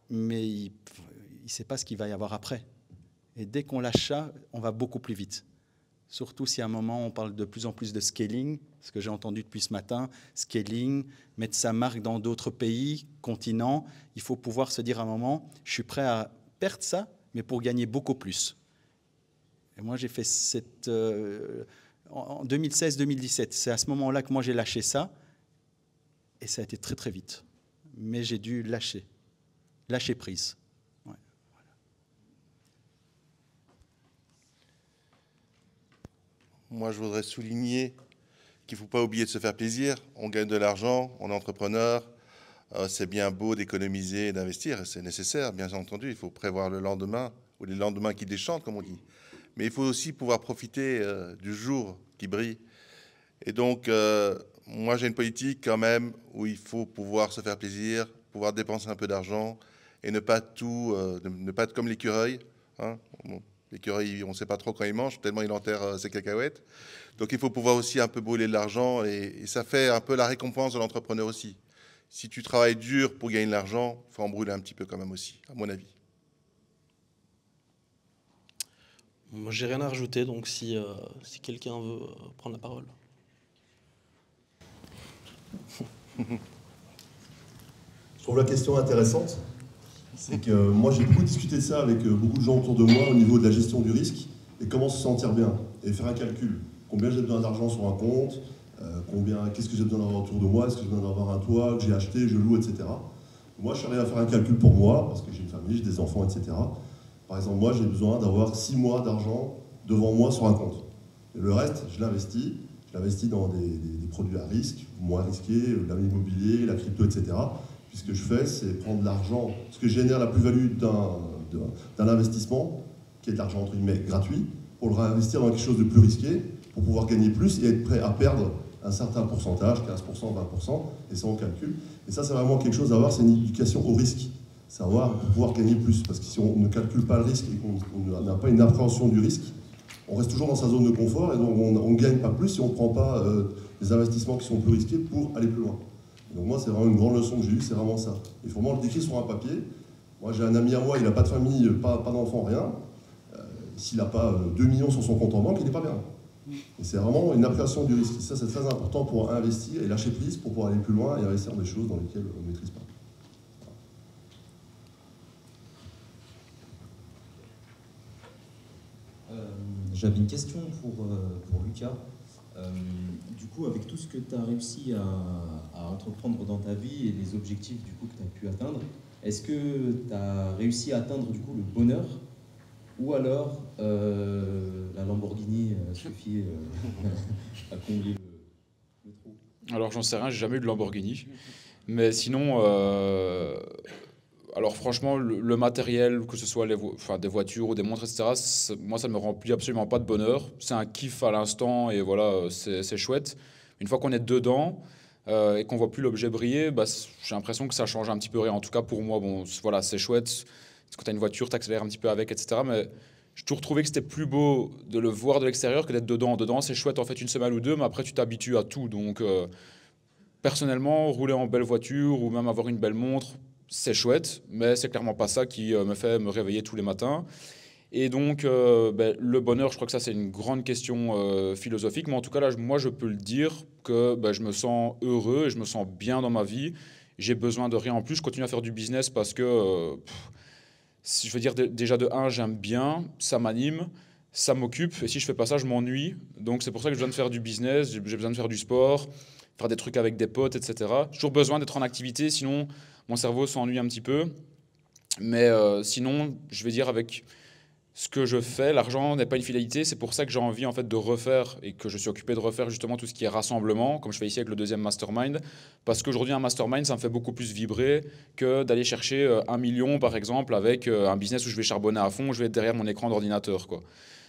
[SPEAKER 10] mais il ne sait pas ce qu'il va y avoir après. Et dès qu'on lâche ça, on va beaucoup plus vite. Surtout si à un moment, on parle de plus en plus de scaling, ce que j'ai entendu depuis ce matin, scaling, mettre sa marque dans d'autres pays, continents. Il faut pouvoir se dire à un moment, je suis prêt à perdre ça, mais pour gagner beaucoup plus. Et moi, j'ai fait en 2016-2017. C'est à ce moment-là que moi, j'ai lâché ça. Et ça a été très, très vite. Mais j'ai dû lâcher prise. Ouais, voilà.
[SPEAKER 8] Moi, je voudrais souligner qu'il ne faut pas oublier de se faire plaisir. On gagne de l'argent, on est entrepreneur. C'est bien beau d'économiser et d'investir, c'est nécessaire, bien entendu. Il faut prévoir le lendemain, ou les lendemains qui déchantent, comme on dit. Mais il faut aussi pouvoir profiter du jour qui brille. Et donc, moi, j'ai une politique quand même où il faut pouvoir se faire plaisir, pouvoir dépenser un peu d'argent et ne pas être comme l'écureuil. Hein. Bon, l'écureuil, on ne sait pas trop quand il mange, tellement il enterre ses cacahuètes. Donc, il faut pouvoir aussi un peu brûler de l'argent et ça fait un peu la récompense de l'entrepreneur aussi. Si tu travailles dur pour gagner de l'argent, il faut en brûler un petit peu quand même aussi, à mon avis.
[SPEAKER 6] Moi, j'ai rien à rajouter, donc si quelqu'un veut prendre la parole.
[SPEAKER 14] Je trouve la question intéressante. C'est que moi, j'ai beaucoup discuté de ça avec beaucoup de gens autour de moi au niveau de la gestion du risque et comment se sentir bien et faire un calcul. Combien j'ai besoin d'argent sur un compte, qu'est-ce que j'ai besoin d'avoir autour de moi, est-ce que j'ai besoin d'avoir un toit que j'ai acheté, je loue, etc. Moi, je suis arrivé à faire un calcul pour moi, parce que j'ai une famille, j'ai des enfants, etc. Par exemple, moi, j'ai besoin d'avoir 6 mois d'argent devant moi sur un compte. Et le reste, je l'investis dans des produits à risque, moins risqués, l'immobilier, la crypto, etc. Puis ce que je fais, c'est prendre l'argent, ce que génère la plus-value d'un investissement, qui est de l'argent entre guillemets gratuit, pour le réinvestir dans quelque chose de plus risqué, pour pouvoir gagner plus et être prêt à perdre un certain pourcentage, 15%, 20%, et ça on calcule. Et ça, c'est vraiment quelque chose à avoir, c'est une éducation au risque. savoir pour pouvoir gagner plus. Parce que si on ne calcule pas le risque et qu'on n'a pas une appréhension du risque, on reste toujours dans sa zone de confort et donc on ne gagne pas plus si on ne prend pas des investissements qui sont plus risqués pour aller plus loin. Et donc moi, c'est vraiment une grande leçon que j'ai eue, c'est vraiment ça. Il faut vraiment le décrire sur un papier. Moi, j'ai un ami à moi, il n'a pas de famille, pas d'enfant, rien. S'il n'a pas 2 millions sur son compte en banque, il n'est pas bien. Et c'est vraiment une appréhension du risque. Et ça, c'est très important pour investir et lâcher prise pour pouvoir aller plus loin et investir dans des choses dans lesquelles on ne maîtrise pas.
[SPEAKER 15] J'avais une question pour Lucas. Du coup, avec tout ce que tu as réussi à entreprendre dans ta vie et les objectifs du coup, que tu as pu atteindre, est-ce que tu as réussi à atteindre du coup, le bonheur ou alors la Lamborghini suffit à combler le trou?
[SPEAKER 2] Alors j'en sais rien, j'ai jamais eu de Lamborghini. Mais sinon, alors franchement, le matériel, que ce soit des voitures ou des montres, etc., moi ça ne me remplit absolument pas de bonheur. C'est un kiff à l'instant et voilà, c'est chouette. Une fois qu'on est dedans et qu'on voit plus l'objet briller, bah, j'ai l'impression que ça change un petit peu rien. En tout cas pour moi, bon, voilà, c'est chouette. Quand tu as une voiture, tu accélères un petit peu avec, etc. Mais j'ai toujours trouvé que c'était plus beau de le voir de l'extérieur que d'être dedans. Dedans, c'est chouette en fait une semaine ou deux, mais après tu t'habitues à tout. Donc personnellement, rouler en belle voiture ou même avoir une belle montre, c'est chouette, mais c'est clairement pas ça qui me fait me réveiller tous les matins. Et donc, le bonheur, je crois que ça, c'est une grande question philosophique. Mais en tout cas, là, moi, je peux le dire que je me sens heureux et je me sens bien dans ma vie. J'ai besoin de rien en plus. Je continue à faire du business parce que, je veux dire, déjà de 1, j'aime bien, ça m'anime, ça m'occupe. Et si je fais pas ça, je m'ennuie. Donc, c'est pour ça que j'ai besoin de faire du business, j'ai besoin de faire du sport, faire des trucs avec des potes, etc. J'ai toujours besoin d'être en activité, sinon mon cerveau s'ennuie un petit peu. Mais sinon, je vais dire avec ce que je fais, l'argent n'est pas une finalité. C'est pour ça que j'ai envie en fait de refaire et que je suis occupé de refaire justement tout ce qui est rassemblement, comme je fais ici avec le deuxième mastermind. Parce qu'aujourd'hui, un mastermind, ça me fait beaucoup plus vibrer que d'aller chercher 1 million, par exemple, avec un business où je vais charbonner à fond, où je vais être derrière mon écran d'ordinateur, quoi.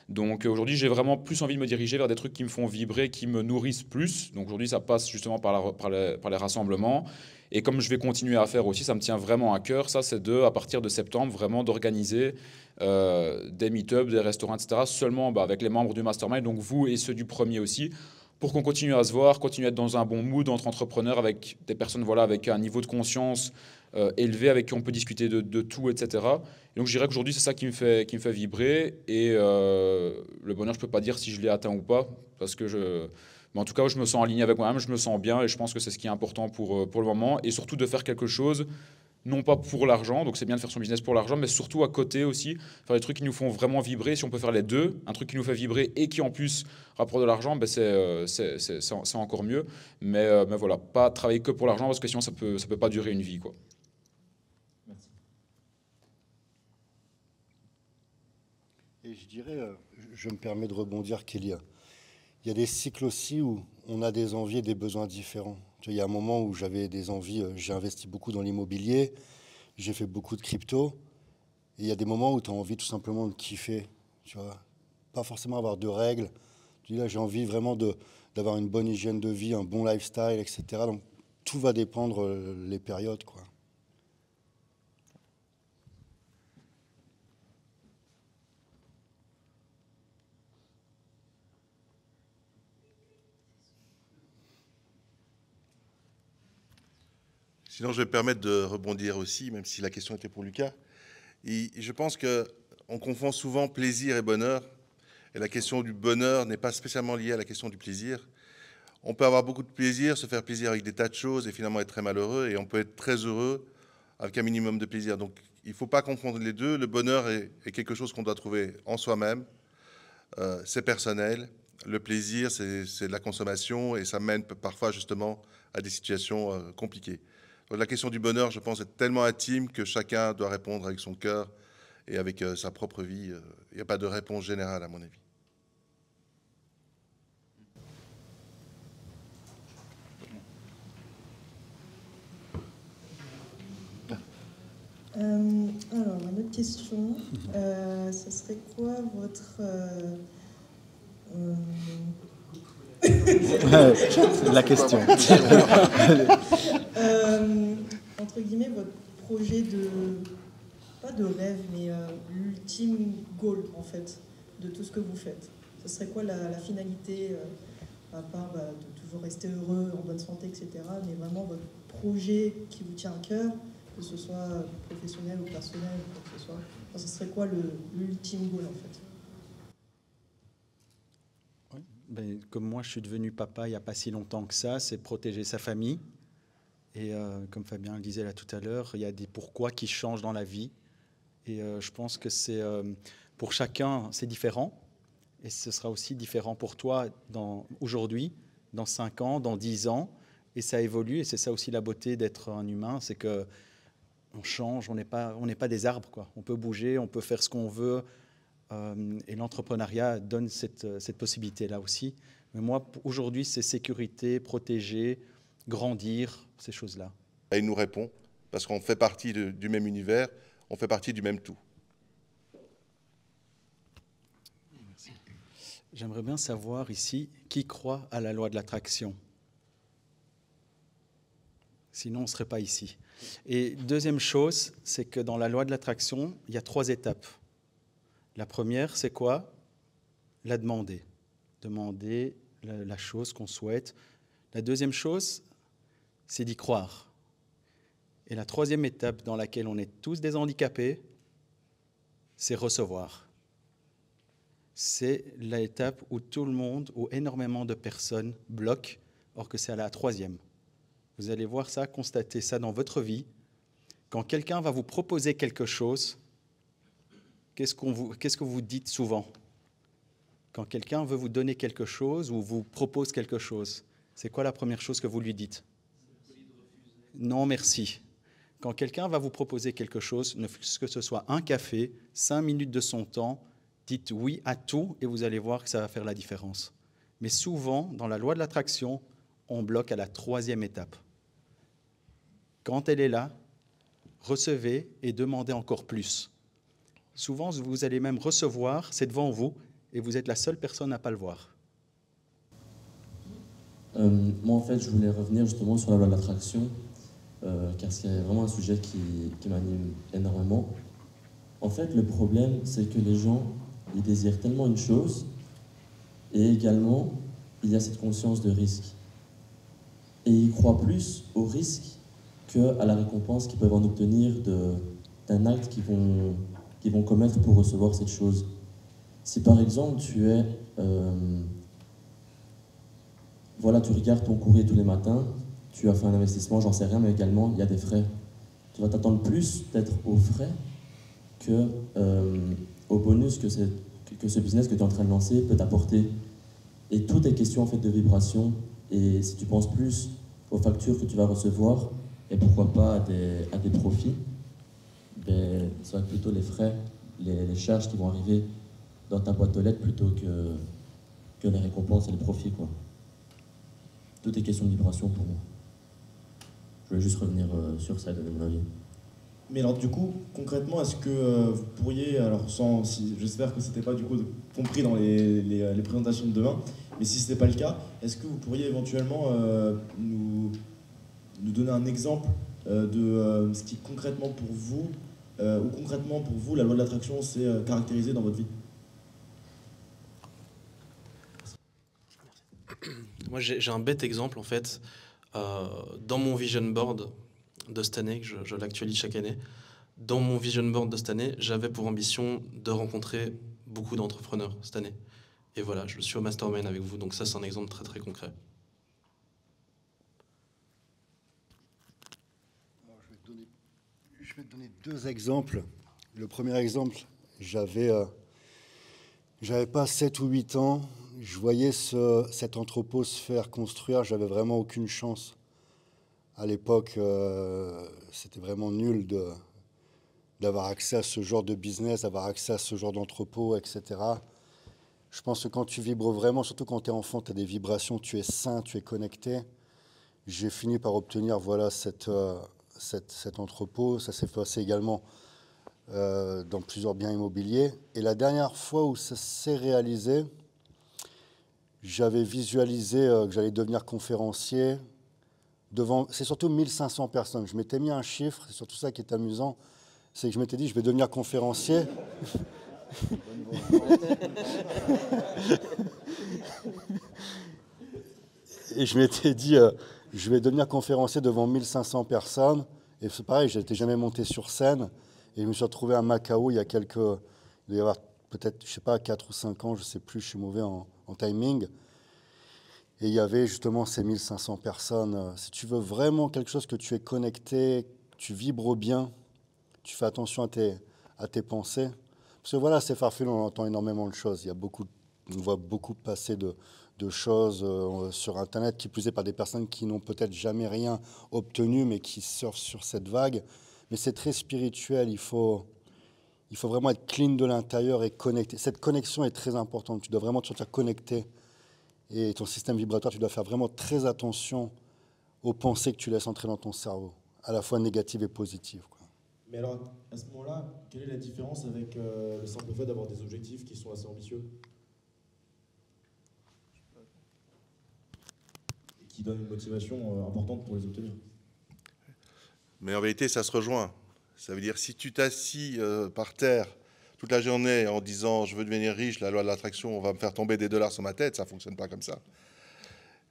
[SPEAKER 2] Donc aujourd'hui, j'ai vraiment plus envie de me diriger vers des trucs qui me font vibrer, qui me nourrissent plus. Donc aujourd'hui, ça passe justement par les rassemblements. Et comme je vais continuer à faire aussi, ça me tient vraiment à cœur. Ça, c'est à partir de septembre, vraiment d'organiser des meet-ups, des restaurants, etc. Seulement avec les membres du mastermind, donc vous et ceux du premier aussi, pour qu'on continue à se voir, continuer à être dans un bon mood entre entrepreneurs, avec des personnes avec un niveau de conscience élevé, avec qui on peut discuter de tout, etc. Et donc je dirais qu'aujourd'hui, c'est ça qui me fait vibrer. Et le bonheur, je ne peux pas dire si je l'ai atteint ou pas, parce que mais en tout cas, je me sens aligné avec moi-même, je me sens bien, et je pense que c'est ce qui est important pour le moment. Et surtout de faire quelque chose, non pas pour l'argent, donc c'est bien de faire son business pour l'argent, mais surtout à côté aussi, faire des trucs qui nous font vraiment vibrer. Si on peut faire les deux, un truc qui nous fait vibrer et qui en plus rapporte de l'argent, c'est encore mieux. Mais voilà, pas travailler que pour l'argent, parce que sinon ça peut pas durer une vie, quoi.
[SPEAKER 15] Merci.
[SPEAKER 11] Et je dirais, je me permets de rebondir, Kélia. Il y a des cycles aussi où on a des envies et des besoins différents. Il y a un moment où j'avais des envies, j'ai investi beaucoup dans l'immobilier, j'ai fait beaucoup de crypto. Et il y a des moments où tu as envie tout simplement de kiffer, tu vois. Pas forcément avoir de règles. Tu dis là, j'ai envie vraiment d'avoir une bonne hygiène de vie, un bon lifestyle, etc. Donc tout va dépendre les périodes, quoi.
[SPEAKER 8] Sinon, je vais me permettre de rebondir aussi, même si la question était pour Lucas. Et je pense qu'on confond souvent plaisir et bonheur. Et la question du bonheur n'est pas spécialement liée à la question du plaisir. On peut avoir beaucoup de plaisir, se faire plaisir avec des tas de choses et finalement être très malheureux. Et on peut être très heureux avec un minimum de plaisir. Donc, il ne faut pas confondre les deux. Le bonheur est quelque chose qu'on doit trouver en soi-même. C'est personnel. Le plaisir, c'est de la consommation et ça mène parfois justement à des situations compliquées. La question du bonheur, je pense, est tellement intime que chacun doit répondre avec son cœur et avec sa propre vie. Il n'y a pas de réponse générale, à mon avis.
[SPEAKER 9] Alors, une autre question. Ça serait quoi votre...
[SPEAKER 10] C'est la question.
[SPEAKER 9] Entre guillemets, votre projet pas de rêve, mais l'ultime goal, en fait, de tout ce que vous faites? Ce serait quoi la finalité, à part de toujours rester heureux, en bonne santé, etc., mais vraiment votre projet qui vous tient à cœur, que ce soit professionnel ou personnel, ou quoi que ce soit. Enfin, ce serait quoi l'ultime goal, en fait?
[SPEAKER 10] Ben, comme moi, je suis devenu papa il n'y a pas si longtemps que ça, c'est protéger sa famille. Et comme Fabien le disait là tout à l'heure, il y a des pourquoi qui changent dans la vie. Et je pense que c'est pour chacun, c'est différent. Et ce sera aussi différent pour toi aujourd'hui, dans 5 ans, dans 10 ans. Et ça évolue. Et c'est ça aussi la beauté d'être un humain, c'est que on change, on n'est pas des arbres, quoi. On peut bouger, on peut faire ce qu'on veut. Et l'entrepreneuriat donne cette possibilité-là aussi. Mais moi, aujourd'hui, c'est sécurité, protéger, grandir, ces choses-là.
[SPEAKER 8] Il nous répond, parce qu'on fait partie du même univers, on fait partie du même tout.
[SPEAKER 10] Merci. J'aimerais bien savoir ici, qui croit à la loi de l'attraction? Sinon, on ne serait pas ici. Et deuxième chose, c'est que dans la loi de l'attraction, il y a 3 étapes. La première, c'est quoi? La demander. Demander la chose qu'on souhaite. La deuxième chose, c'est d'y croire. Et la troisième étape dans laquelle on est tous des handicapés, c'est recevoir. C'est l'étape où tout le monde, où énormément de personnes bloquent, or que c'est à la troisième. Vous allez voir ça, constater ça dans votre vie. Quand quelqu'un va vous proposer quelque chose, qu'est-ce que vous dites souvent? Quand quelqu'un veut vous donner quelque chose ou vous propose quelque chose, c'est quoi la première chose que vous lui dites? Non, merci. Quand quelqu'un va vous proposer quelque chose, ne fût-ce que ce soit un café, 5 minutes de son temps, dites oui à tout et vous allez voir que ça va faire la différence. Mais souvent, dans la loi de l'attraction, on bloque à la troisième étape. Quand elle est là, recevez et demandez encore plus. Souvent, vous allez même recevoir, c'est devant vous, et vous êtes la seule personne à ne pas le voir.
[SPEAKER 7] Moi, en fait, je voulais revenir justement sur la loi de l'attraction, car c'est vraiment un sujet qui m'anime énormément. En fait, le problème, c'est que les gens, ils désirent tellement une chose, et également, il y a cette conscience de risque. Et ils croient plus au risque qu'à la récompense qu'ils peuvent en obtenir d'un acte qu'ils vont commettre pour recevoir cette chose. Si par exemple tu regardes ton courrier tous les matins, tu as fait un investissement, j'en sais rien, mais également il y a des frais. Tu vas t'attendre plus peut-être aux frais qu'au bonus que ce business que tu es en train de lancer peut t'apporter. Et tout est question en fait de vibration. Et si tu penses plus aux factures que tu vas recevoir, et pourquoi pas à des profits, ben, ça va être plutôt les frais, les charges qui vont arriver dans ta boîte aux lettres plutôt que les récompenses et les profits, quoi. Tout est question de vibration pour moi. Je voulais juste revenir sur ça, donner mon avis.
[SPEAKER 5] Mais alors du coup, concrètement, est-ce que vous pourriez, alors j'espère que c'était pas du coup compris dans les présentations de demain, mais si ce n'était pas le cas, est-ce que vous pourriez éventuellement nous donner un exemple de ce qui concrètement pour vous, la loi de l'attraction s'est caractérisée dans votre vie?
[SPEAKER 6] Moi, j'ai un bête exemple, en fait. Dans mon vision board de cette année, que je l'actualise chaque année, dans mon vision board de cette année, j'avais pour ambition de rencontrer beaucoup d'entrepreneurs cette année. Et voilà, je suis au Mastermind avec vous, donc ça, c'est un exemple très, très concret.
[SPEAKER 11] Alors, je vais te donner 2 exemples. Le premier exemple, j'avais pas 7 ou 8 ans. Je voyais cet entrepôt se faire construire. J'avais vraiment aucune chance. À l'époque, c'était vraiment nul d'avoir accès à ce genre de business, d'avoir accès à ce genre d'entrepôt, etc. Je pense que quand tu vibres vraiment, surtout quand tu es enfant, tu as des vibrations, tu es sain, tu es connecté. J'ai fini par obtenir voilà, cet entrepôt. Ça s'est passé également dans plusieurs biens immobiliers. Et la dernière fois où ça s'est réalisé, j'avais visualisé que j'allais devenir conférencier c'est surtout 1500 personnes. Je m'étais mis un chiffre, c'est surtout ça qui est amusant, c'est que je m'étais dit, je vais devenir conférencier. Et je m'étais dit, je vais devenir conférencier devant 1500 personnes. Et c'est pareil, je n'étais jamais monté sur scène. Et je me suis retrouvé à Macao il y a il doit y avoir peut-être, je sais pas, 4 ou 5 ans, je ne sais plus, je suis mauvais en timing. Et il y avait justement ces 1500 personnes. Si tu veux vraiment quelque chose que tu es connecté, tu vibres bien, tu fais attention à tes pensées. Parce que voilà, c'est farfelu, on entend énormément de choses. On voit beaucoup passer de choses sur Internet, qui plus est par des personnes qui n'ont peut-être jamais rien obtenu, mais qui surfent sur cette vague. Mais c'est très spirituel, il faut vraiment être clean de l'intérieur et connecté. Cette connexion est très importante, tu dois vraiment te sentir connecté. Et ton système vibratoire, tu dois faire vraiment très attention aux pensées que tu laisses entrer dans ton cerveau, à la fois négatives et positives, quoi.
[SPEAKER 5] Mais alors, à ce moment-là, quelle est la différence avec le simple fait d'avoir des objectifs qui sont assez ambitieux et qui donnent une motivation importante pour les obtenir?
[SPEAKER 8] Mais en vérité, ça se rejoint. Ça veut dire, si tu t'assis par terre toute la journée en disant « je veux devenir riche, la loi de l'attraction, on va me faire tomber des dollars sur ma tête », ça ne fonctionne pas comme ça.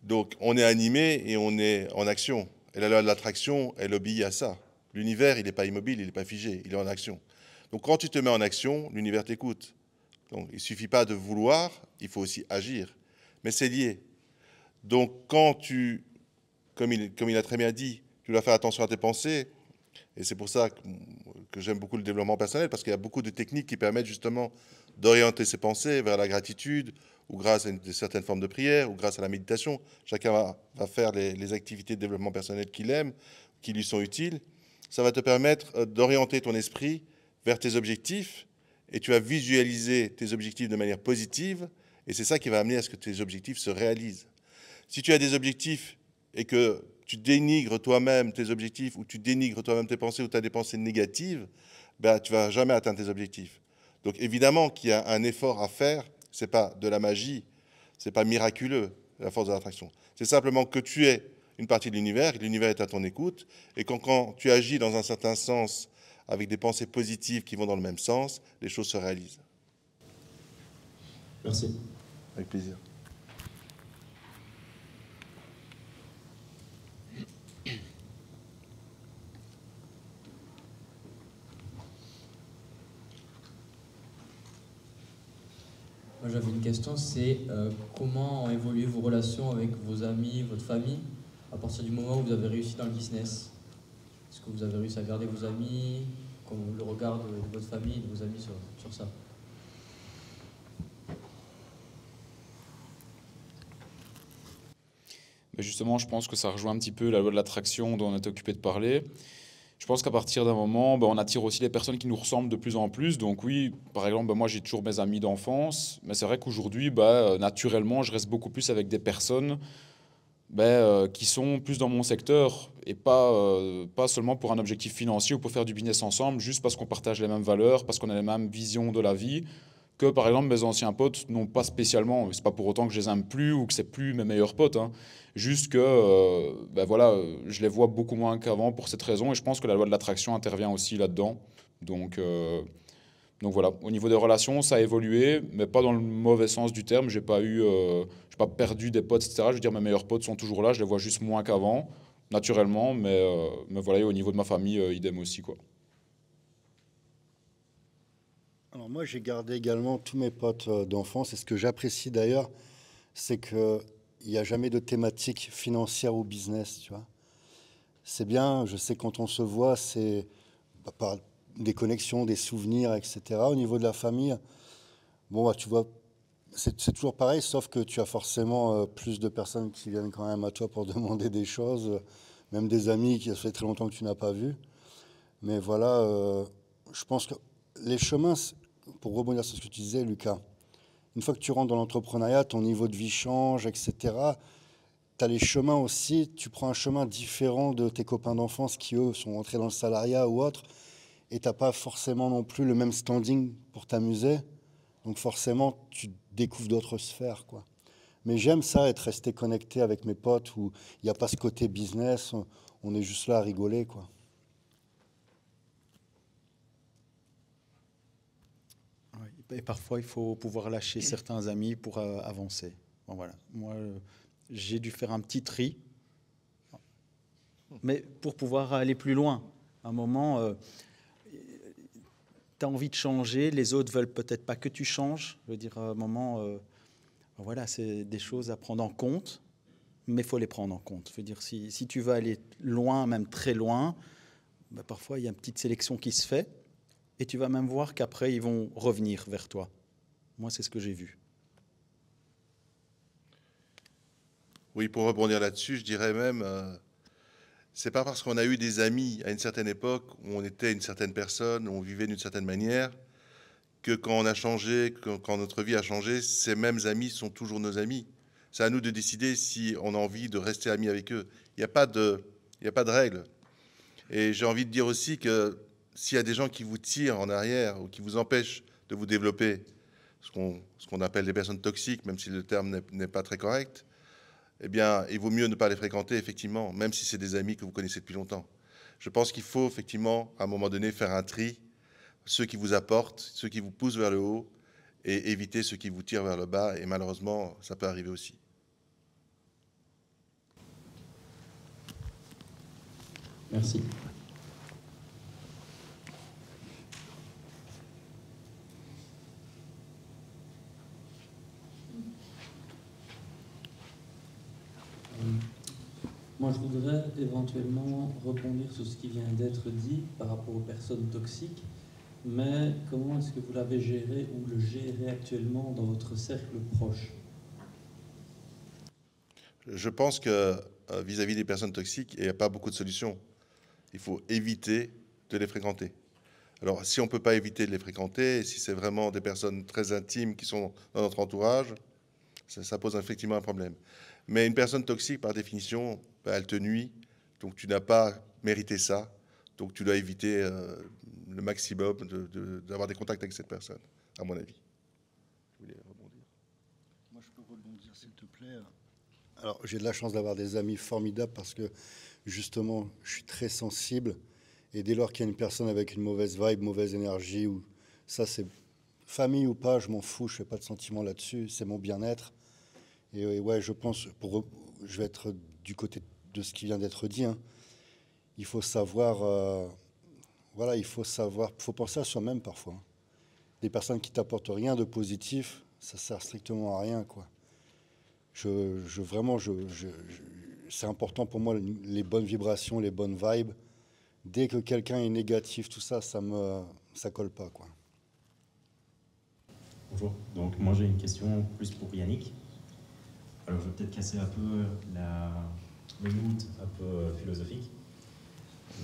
[SPEAKER 8] Donc, on est animé et on est en action. Et la loi de l'attraction, elle obéit à ça. L'univers, il n'est pas immobile, il n'est pas figé, il est en action. Donc, quand tu te mets en action, l'univers t'écoute. Donc, il ne suffit pas de vouloir, il faut aussi agir. Mais c'est lié. Donc, quand comme il a très bien dit, tu dois faire attention à tes pensées. Et c'est pour ça que j'aime beaucoup le développement personnel, parce qu'il y a beaucoup de techniques qui permettent justement d'orienter ses pensées vers la gratitude, ou grâce à certaines formes de prière, ou grâce à la méditation. Chacun va faire les activités de développement personnel qu'il aime, qui lui sont utiles. Ça va te permettre d'orienter ton esprit vers tes objectifs, et tu vas visualiser tes objectifs de manière positive, et c'est ça qui va amener à ce que tes objectifs se réalisent. Si tu as des objectifs et que tu dénigres toi-même tes objectifs, ou tu dénigres toi-même tes pensées, ou tu as des pensées négatives, ben, tu ne vas jamais atteindre tes objectifs. Donc évidemment qu'il y a un effort à faire, ce n'est pas de la magie, ce n'est pas miraculeux, la force de l'attraction. C'est simplement que tu es une partie de l'univers, et l'univers est à ton écoute, et quand tu agis dans un certain sens, avec des pensées positives qui vont dans le même sens, les choses se réalisent.
[SPEAKER 5] Merci.
[SPEAKER 8] Avec plaisir.
[SPEAKER 16] Moi j'avais une question, c'est comment ont évolué vos relations avec vos amis, votre famille, à partir du moment où vous avez réussi dans le business? Est-ce que vous avez réussi à garder vos amis? Comment le regard de votre famille et de vos amis sur ça?
[SPEAKER 2] Mais justement, je pense que ça rejoint un petit peu la loi de l'attraction dont on était occupé de parler. Je pense qu'à partir d'un moment, on attire aussi les personnes qui nous ressemblent de plus en plus. Donc oui, par exemple, moi j'ai toujours mes amis d'enfance, mais c'est vrai qu'aujourd'hui, naturellement, je reste beaucoup plus avec des personnes qui sont plus dans mon secteur et pas seulement pour un objectif financier ou pour faire du business ensemble, juste parce qu'on partage les mêmes valeurs, parce qu'on a les mêmes visions de la vie, que par exemple mes anciens potes n'ont pas spécialement. C'est pas pour autant que je les aime plus ou que c'est plus mes meilleurs potes, hein. Juste que je les vois beaucoup moins qu'avant pour cette raison, et je pense que la loi de l'attraction intervient aussi là-dedans. Donc voilà, au niveau des relations, ça a évolué, mais pas dans le mauvais sens du terme. J'ai pas perdu des potes, etc. Je veux dire, mes meilleurs potes sont toujours là, je les vois juste moins qu'avant, naturellement, mais voilà, et au niveau de ma famille, idem aussi, quoi.
[SPEAKER 11] Alors moi, j'ai gardé également tous mes potes d'enfance, et ce que j'apprécie d'ailleurs, c'est qu'il n'y a jamais de thématique financière ou business, tu vois. C'est bien, je sais, quand on se voit, c'est par des connexions, des souvenirs, etc. Au niveau de la famille, tu vois, c'est toujours pareil, sauf que tu as forcément plus de personnes qui viennent quand même à toi pour demander des choses, même des amis qui ça fait très longtemps que tu n'as pas vu. Mais voilà, je pense que les chemins, pour rebondir sur ce que tu disais, Lucas, une fois que tu rentres dans l'entrepreneuriat, ton niveau de vie change, etc. Tu as les chemins aussi, tu prends un chemin différent de tes copains d'enfance qui, eux, sont rentrés dans le salariat ou autre, et tu n'as pas forcément non plus le même standing pour t'amuser. Donc forcément, tu découvres d'autres sphères, quoi. Mais j'aime ça, être resté connecté avec mes potes où il n'y a pas ce côté business, on est juste là à rigoler, quoi.
[SPEAKER 10] Et parfois, il faut pouvoir lâcher certains amis pour avancer. Bon, voilà. Moi, j'ai dû faire un petit tri, mais pour pouvoir aller plus loin. À un moment, tu as envie de changer, les autres veulent peut-être pas que tu changes. Je veux dire, à un moment, voilà, c'est des choses à prendre en compte, mais il faut les prendre en compte. Je veux dire, si tu veux aller loin, même très loin, ben, parfois, il y a une petite sélection qui se fait. Et tu vas même voir qu'après, ils vont revenir vers toi. Moi, c'est ce que j'ai vu.
[SPEAKER 8] Oui, pour rebondir là-dessus, je dirais même, c'est pas parce qu'on a eu des amis à une certaine époque, où on était une certaine personne, où on vivait d'une certaine manière, que quand on a changé, quand notre vie a changé, ces mêmes amis sont toujours nos amis. C'est à nous de décider si on a envie de rester amis avec eux. Il n'y a pas de règle. Et j'ai envie de dire aussi que s'il y a des gens qui vous tirent en arrière ou qui vous empêchent de vous développer, ce qu'on appelle des personnes toxiques, même si le terme n'est pas très correct, eh bien, il vaut mieux ne pas les fréquenter, effectivement, même si c'est des amis que vous connaissez depuis longtemps. Je pense qu'il faut, effectivement, à un moment donné, faire un tri, ceux qui vous apportent, ceux qui vous poussent vers le haut, et éviter ceux qui vous tirent vers le bas, et malheureusement, ça peut arriver aussi.
[SPEAKER 15] Merci.
[SPEAKER 17] Moi, je voudrais éventuellement rebondir sur ce qui vient d'être dit par rapport aux personnes toxiques, mais comment est-ce que vous l'avez géré ou le gérez actuellement dans votre cercle proche?
[SPEAKER 8] Je pense que vis-à-vis des personnes toxiques, il n'y a pas beaucoup de solutions. Il faut éviter de les fréquenter. Alors, si on ne peut pas éviter de les fréquenter, si c'est vraiment des personnes très intimes qui sont dans notre entourage, ça pose effectivement un problème. Mais une personne toxique, par définition, elle te nuit, donc tu n'as pas mérité ça, donc tu dois éviter le maximum d'avoir des contacts avec cette personne, à mon avis. Je voulais rebondir.
[SPEAKER 11] Moi, je peux rebondir, s'il te plaît. Alors, j'ai de la chance d'avoir des amis formidables parce que, justement, je suis très sensible. Et dès lors qu'il y a une personne avec une mauvaise vibe, mauvaise énergie, ou ça, c'est famille ou pas, je m'en fous, je ne fais pas de sentiment là-dessus, c'est mon bien-être. Et ouais, je pense, je vais être du côté de ce qui vient d'être dit, hein. Il faut savoir, voilà, il faut penser à soi-même parfois. Des personnes qui t'apportent rien de positif, ça sert strictement à rien, quoi. Vraiment, c'est important pour moi, les bonnes vibrations, les bonnes vibes. Dès que quelqu'un est négatif, tout ça, ça colle pas, quoi.
[SPEAKER 15] Bonjour, donc moi j'ai une question plus pour Yannick. Alors je vais peut-être casser un peu le mood un peu philosophique,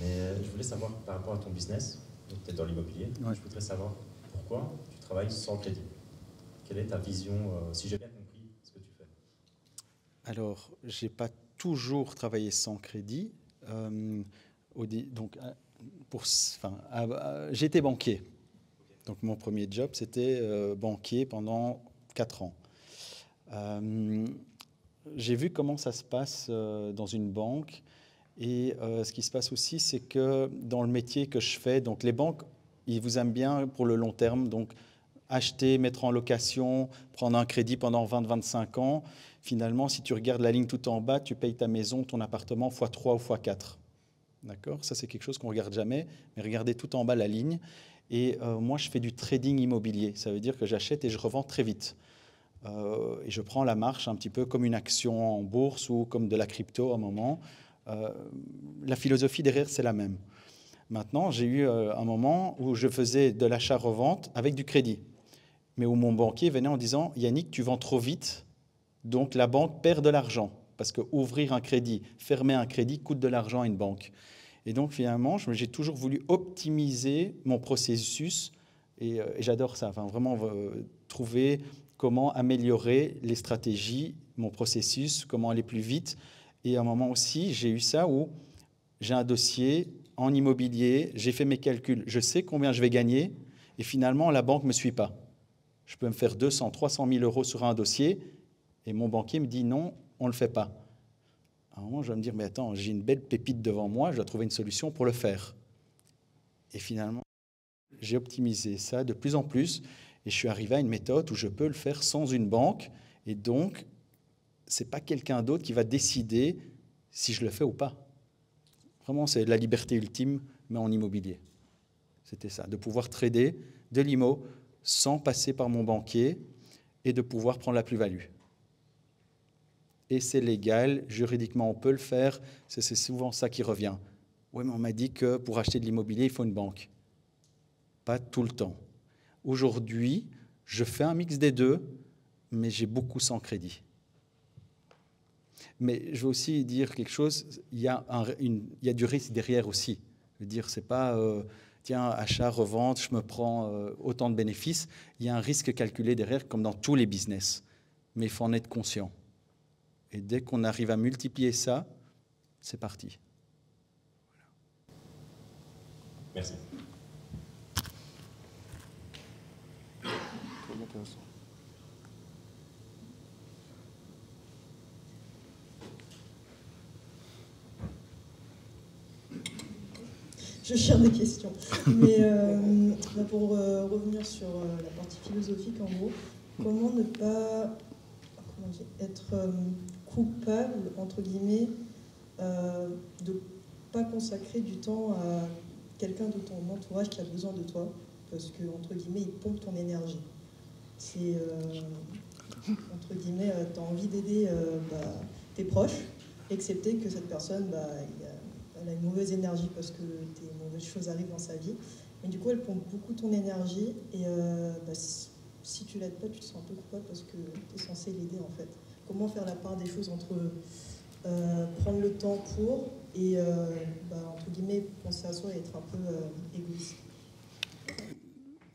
[SPEAKER 15] mais je voulais savoir par rapport à ton business, peut-être dans l'immobilier, je voudrais savoir pourquoi tu travailles sans crédit. Quelle est ta vision, si j'ai bien compris ce que tu fais?
[SPEAKER 10] Alors, je n'ai pas toujours travaillé sans crédit. J'étais banquier. Donc mon premier job, c'était banquier pendant 4 ans. J'ai vu comment ça se passe dans une banque. Et ce qui se passe aussi, c'est que dans le métier que je fais, donc les banques, ils vous aiment bien pour le long terme. Donc acheter, mettre en location, prendre un crédit pendant 20-25 ans. Finalement, si tu regardes la ligne tout en bas, tu payes ta maison, ton appartement x3 ou x4. D'accord? Ça, c'est quelque chose qu'on ne regarde jamais. Mais regardez tout en bas la ligne. Et moi, je fais du trading immobilier. Ça veut dire que j'achète et je revends très vite. Et je prends la marche un petit peu comme une action en bourse ou comme de la crypto à un moment. La philosophie derrière, c'est la même. Maintenant, j'ai eu un moment où je faisais de l'achat-revente avec du crédit. Mais où mon banquier venait en disant « Yannick, tu vends trop vite, donc la banque perd de l'argent. » Parce qu'ouvrir un crédit, fermer un crédit coûte de l'argent à une banque. Et donc, finalement, j'ai toujours voulu optimiser mon processus et j'adore ça. Enfin, vraiment trouver comment améliorer les stratégies, mon processus, comment aller plus vite. Et à un moment aussi, j'ai eu ça où j'ai un dossier en immobilier, j'ai fait mes calculs, je sais combien je vais gagner et finalement, la banque ne me suit pas. Je peux me faire 200, 300 000 euros sur un dossier Et mon banquier me dit non, on ne le fait pas. À un moment, je vais me dire, mais attends, j'ai une belle pépite devant moi, je dois trouver une solution pour le faire. Et finalement, j'ai optimisé ça de plus en plus et je suis arrivé à une méthode où je peux le faire sans une banque. Et donc, ce n'est pas quelqu'un d'autre qui va décider si je le fais ou pas. Vraiment, c'est la liberté ultime, mais en immobilier. C'était ça, de pouvoir trader de l'IMO sans passer par mon banquier et de pouvoir prendre la plus-value. Et c'est légal, juridiquement on peut le faire, c'est souvent ça qui revient. Oui, mais on m'a dit que pour acheter de l'immobilier, il faut une banque. Pas tout le temps. Aujourd'hui, je fais un mix des deux, mais j'ai beaucoup sans crédit. Mais je veux aussi dire quelque chose, il y a du risque derrière aussi. Je veux dire, c'est pas, tiens, achat, revente, je me prends autant de bénéfices. Il y a un risque calculé derrière, comme dans tous les business. Mais il faut en être conscient. Et dès qu'on arrive à multiplier ça, c'est parti.
[SPEAKER 14] Merci.
[SPEAKER 9] Je cherche des questions. Mais pour revenir sur la partie philosophique, en gros, comment ne pas être coupable, entre guillemets, de ne pas consacrer du temps à quelqu'un de ton entourage qui a besoin de toi, parce que, entre guillemets, il pompe ton énergie. C'est, entre guillemets, tu as envie d'aider tes proches, excepté que cette personne, elle a une mauvaise énergie parce que des mauvaises choses arrivent dans sa vie. Et du coup, elle pompe beaucoup ton énergie. Et si tu l'aides pas, tu te sens un peu coupable parce que tu es censé l'aider, en fait. Comment faire la part des choses entre prendre le temps pour et, entre guillemets, penser à soi et être un peu égoïste?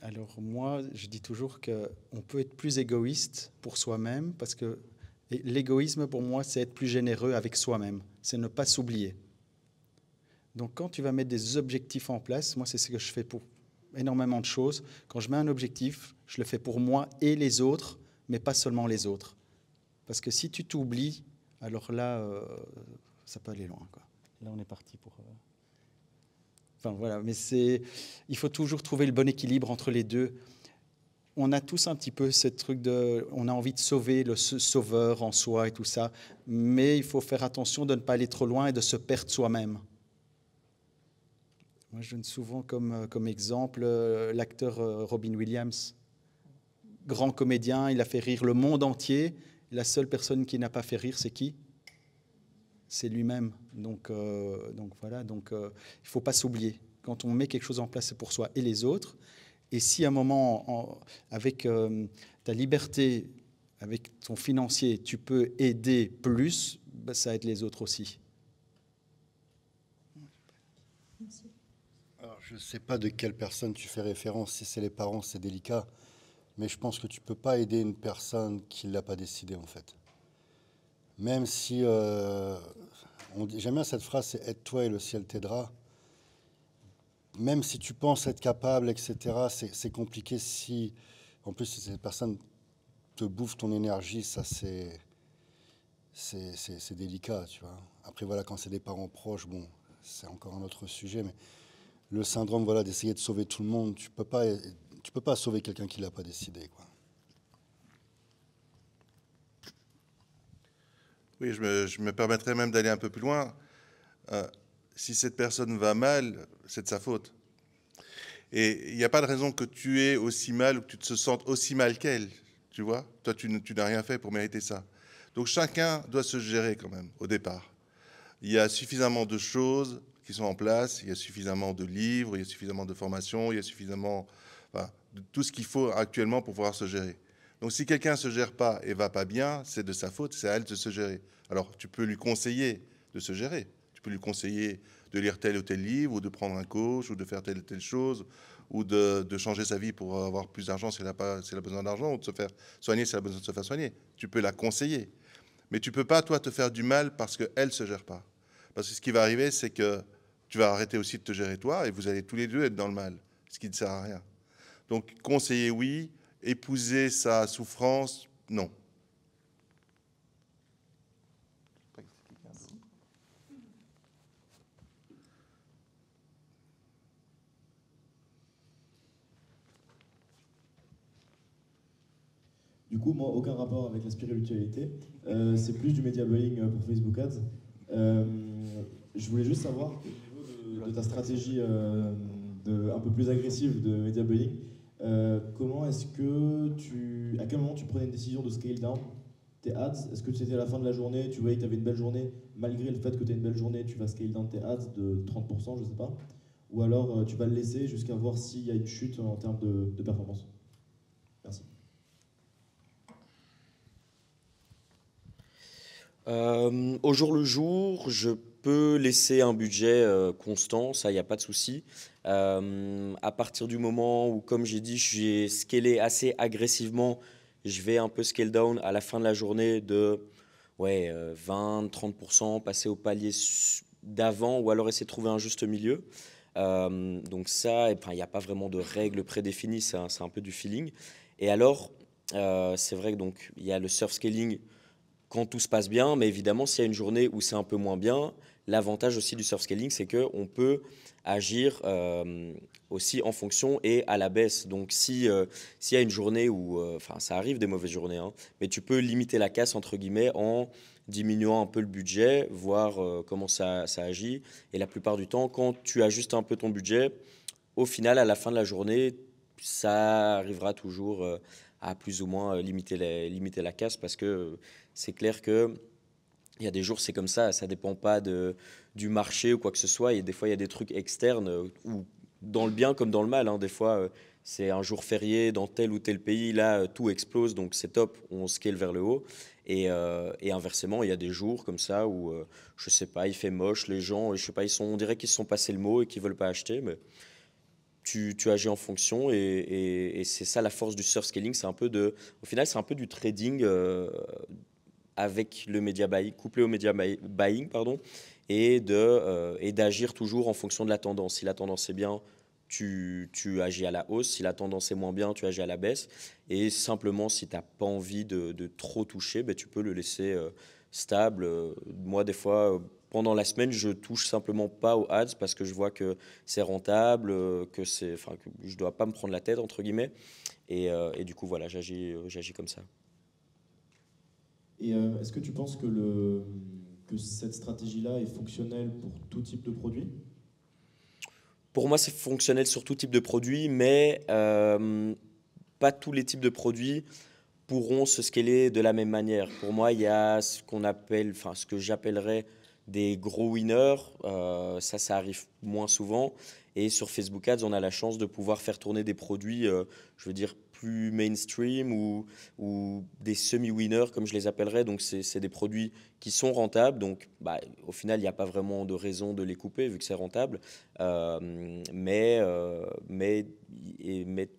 [SPEAKER 10] Alors moi, je dis toujours qu'on peut être plus égoïste pour soi-même parce que l'égoïsme, pour moi, c'est être plus généreux avec soi-même. C'est ne pas s'oublier. Donc, quand tu vas mettre des objectifs en place, moi, c'est ce que je fais pour énormément de choses. Quand je mets un objectif, je le fais pour moi et les autres, mais pas seulement les autres. Parce que si tu t'oublies, alors là, ça peut aller loin, quoi. Là, on est parti pour... Enfin, voilà, mais il faut toujours trouver le bon équilibre entre les deux. On a tous un petit peu ce truc on a envie de sauver le sauveur en soi et tout ça, mais il faut faire attention de ne pas aller trop loin et de se perdre soi-même. Moi, je donne souvent comme exemple l'acteur Robin Williams. Grand comédien, il a fait rire le monde entier. La seule personne qui n'a pas fait rire, c'est qui? C'est lui-même. Donc voilà, il ne faut pas s'oublier. Quand on met quelque chose en place, c'est pour soi et les autres. Et si à un moment, avec ta liberté, avec ton financier, tu peux aider plus, ça aide les autres aussi.
[SPEAKER 11] Alors, je ne sais pas de quelle personne tu fais référence. Si c'est les parents, c'est délicat. Mais je pense que tu ne peux pas aider une personne qui ne l'a pas décidé, en fait. Même si... j'aime bien cette phrase, c'est « aide-toi et le ciel t'aidera ». Même si tu penses être capable, etc., c'est compliqué si... En plus, si cette personne te bouffe ton énergie, ça, c'est délicat, tu vois. Après, voilà, quand c'est des parents proches, bon, c'est encore un autre sujet, mais le syndrome, voilà, d'essayer de sauver tout le monde, tu peux pas sauver quelqu'un qui ne l'a pas décidé, quoi.
[SPEAKER 8] Oui, je me permettrais même d'aller un peu plus loin. Si cette personne va mal, c'est de sa faute. Et il n'y a pas de raison que tu aies aussi mal ou que tu te sentes aussi mal qu'elle, tu vois. Toi, tu n'as rien fait pour mériter ça. Donc chacun doit se gérer quand même, au départ. Il y a suffisamment de choses qui sont en place, il y a suffisamment de livres, il y a suffisamment de formations, il y a suffisamment de tout ce qu'il faut actuellement pour pouvoir se gérer. Donc si quelqu'un ne se gère pas et va pas bien, c'est de sa faute, c'est à elle de se gérer. Alors tu peux lui conseiller de se gérer, tu peux lui conseiller de lire tel ou tel livre, ou de prendre un coach, ou de faire telle ou telle chose, ou de changer sa vie pour avoir plus d'argent si elle a besoin d'argent, ou de se faire soigner si elle a besoin de se faire soigner. Tu peux la conseiller. Mais tu ne peux pas, toi, te faire du mal parce qu'elle ne se gère pas. Parce que ce qui va arriver, c'est que tu vas arrêter aussi de te gérer toi, et vous allez tous les deux être dans le mal, ce qui ne sert à rien. Donc conseiller, oui. Épouser sa souffrance, non.
[SPEAKER 5] Du coup, moi, aucun rapport avec la spiritualité. C'est plus du media buying pour Facebook Ads. Je voulais juste savoir, au niveau de ta stratégie un peu plus agressive de media buying, comment est-ce que à quel moment tu prenais une décision de scale down tes ads? Est-ce que c'était à la fin de la journée, tu voyais que tu avais une belle journée, malgré le fait que tu as une belle journée, tu vas scale down tes ads de 30%, je sais pas, ou alors tu vas le laisser jusqu'à voir s'il y a une chute en termes de performance? Merci.
[SPEAKER 4] Au jour le jour, je peux laisser un budget constant, ça, il n'y a pas de souci. À partir du moment où, comme j'ai dit, j'ai scalé assez agressivement, je vais un peu scale down à la fin de la journée de 20-30%, passer au palier d'avant ou alors essayer de trouver un juste milieu. Donc ça, il n'y a pas vraiment de règles prédéfinies, c'est un peu du feeling. Et alors, c'est vrai que donc il y a le surf scaling quand tout se passe bien, mais évidemment, s'il y a une journée où c'est un peu moins bien, l'avantage aussi du surf scaling, c'est qu'on peut agir aussi en fonction et à la baisse. Donc, s'il y a une journée où, ça arrive des mauvaises journées, hein, mais tu peux limiter la casse, entre guillemets, en diminuant un peu le budget, voir comment ça agit. Et la plupart du temps, quand tu ajustes un peu ton budget, au final, à la fin de la journée, ça arrivera toujours à plus ou moins limiter la casse, parce que c'est clair que il y a des jours, c'est comme ça ne dépend pas du marché ou quoi que ce soit. Et des fois, il y a des trucs externes, ou dans le bien comme dans le mal. Hein. Des fois, c'est un jour férié dans tel ou tel pays, là, tout explose, donc c'est top, on scale vers le haut. Et inversement, il y a des jours comme ça où, je sais pas, il fait moche, les gens, je sais pas, on dirait qu'ils se sont passés le mot et qu'ils veulent pas acheter, mais tu agis en fonction, et c'est ça la force du surf scaling. C'est un peu au final, c'est un peu du trading avec le media buying, couplé au media buying, pardon, et d'agir toujours en fonction de la tendance. Si la tendance est bien, tu agis à la hausse. Si la tendance est moins bien, tu agis à la baisse. Et simplement, si tu n'as pas envie de trop toucher, tu peux le laisser stable. Moi, des fois, pendant la semaine, je touche simplement pas aux ads parce que je vois que c'est rentable, que je dois pas me prendre la tête, entre guillemets. Et du coup, voilà, j'agis comme ça.
[SPEAKER 5] Et est-ce que tu penses que cette stratégie-là est fonctionnelle pour tout type de produit?
[SPEAKER 4] Pour moi, c'est fonctionnel sur tout type de produit, mais pas tous les types de produits pourront se scaler de la même manière. Pour moi, il y a ce que j'appellerais des gros winners. Ça arrive moins souvent. Et sur Facebook Ads, on a la chance de pouvoir faire tourner des produits, je veux dire, plus mainstream ou des semi-winners, comme je les appellerais. Donc, c'est des produits qui sont rentables. Donc, au final, il n'y a pas vraiment de raison de les couper vu que c'est rentable. Mais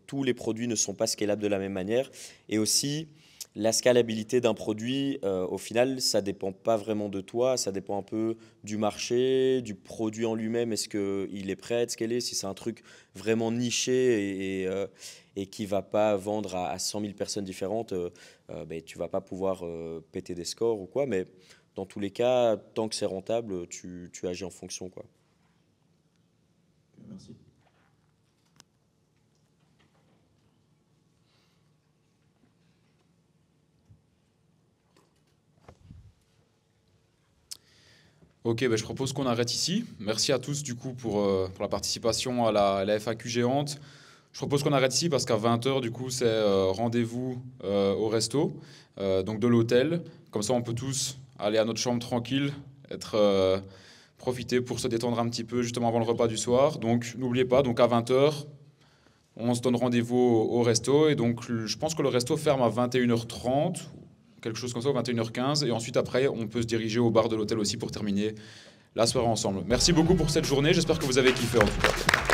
[SPEAKER 4] tous les produits ne sont pas scalables de la même manière. Et aussi, la scalabilité d'un produit, au final, ça ne dépend pas vraiment de toi, ça dépend un peu du marché, du produit en lui-même. Est-ce qu'il est prêt à être scalé? Si c'est un truc vraiment niché et qui ne va pas vendre à 100 000 personnes différentes, tu ne vas pas pouvoir péter des scores ou quoi. Mais dans tous les cas, tant que c'est rentable, tu agis en fonction, quoi.
[SPEAKER 5] Merci.
[SPEAKER 2] Ok, je propose qu'on arrête ici. Merci à tous du coup pour la participation à la FAQ géante. Je propose qu'on arrête ici parce qu'à 20h, du coup, c'est rendez-vous au resto, donc de l'hôtel. Comme ça, on peut tous aller à notre chambre tranquille, profiter pour se détendre un petit peu justement avant le repas du soir. Donc, n'oubliez pas, donc à 20h, on se donne rendez-vous au resto. Et donc, je pense que le resto ferme à 21h30, quelque chose comme ça, 21h15. Et ensuite, après, on peut se diriger au bar de l'hôtel aussi pour terminer la soirée ensemble. Merci beaucoup pour cette journée. J'espère que vous avez kiffé en tout cas.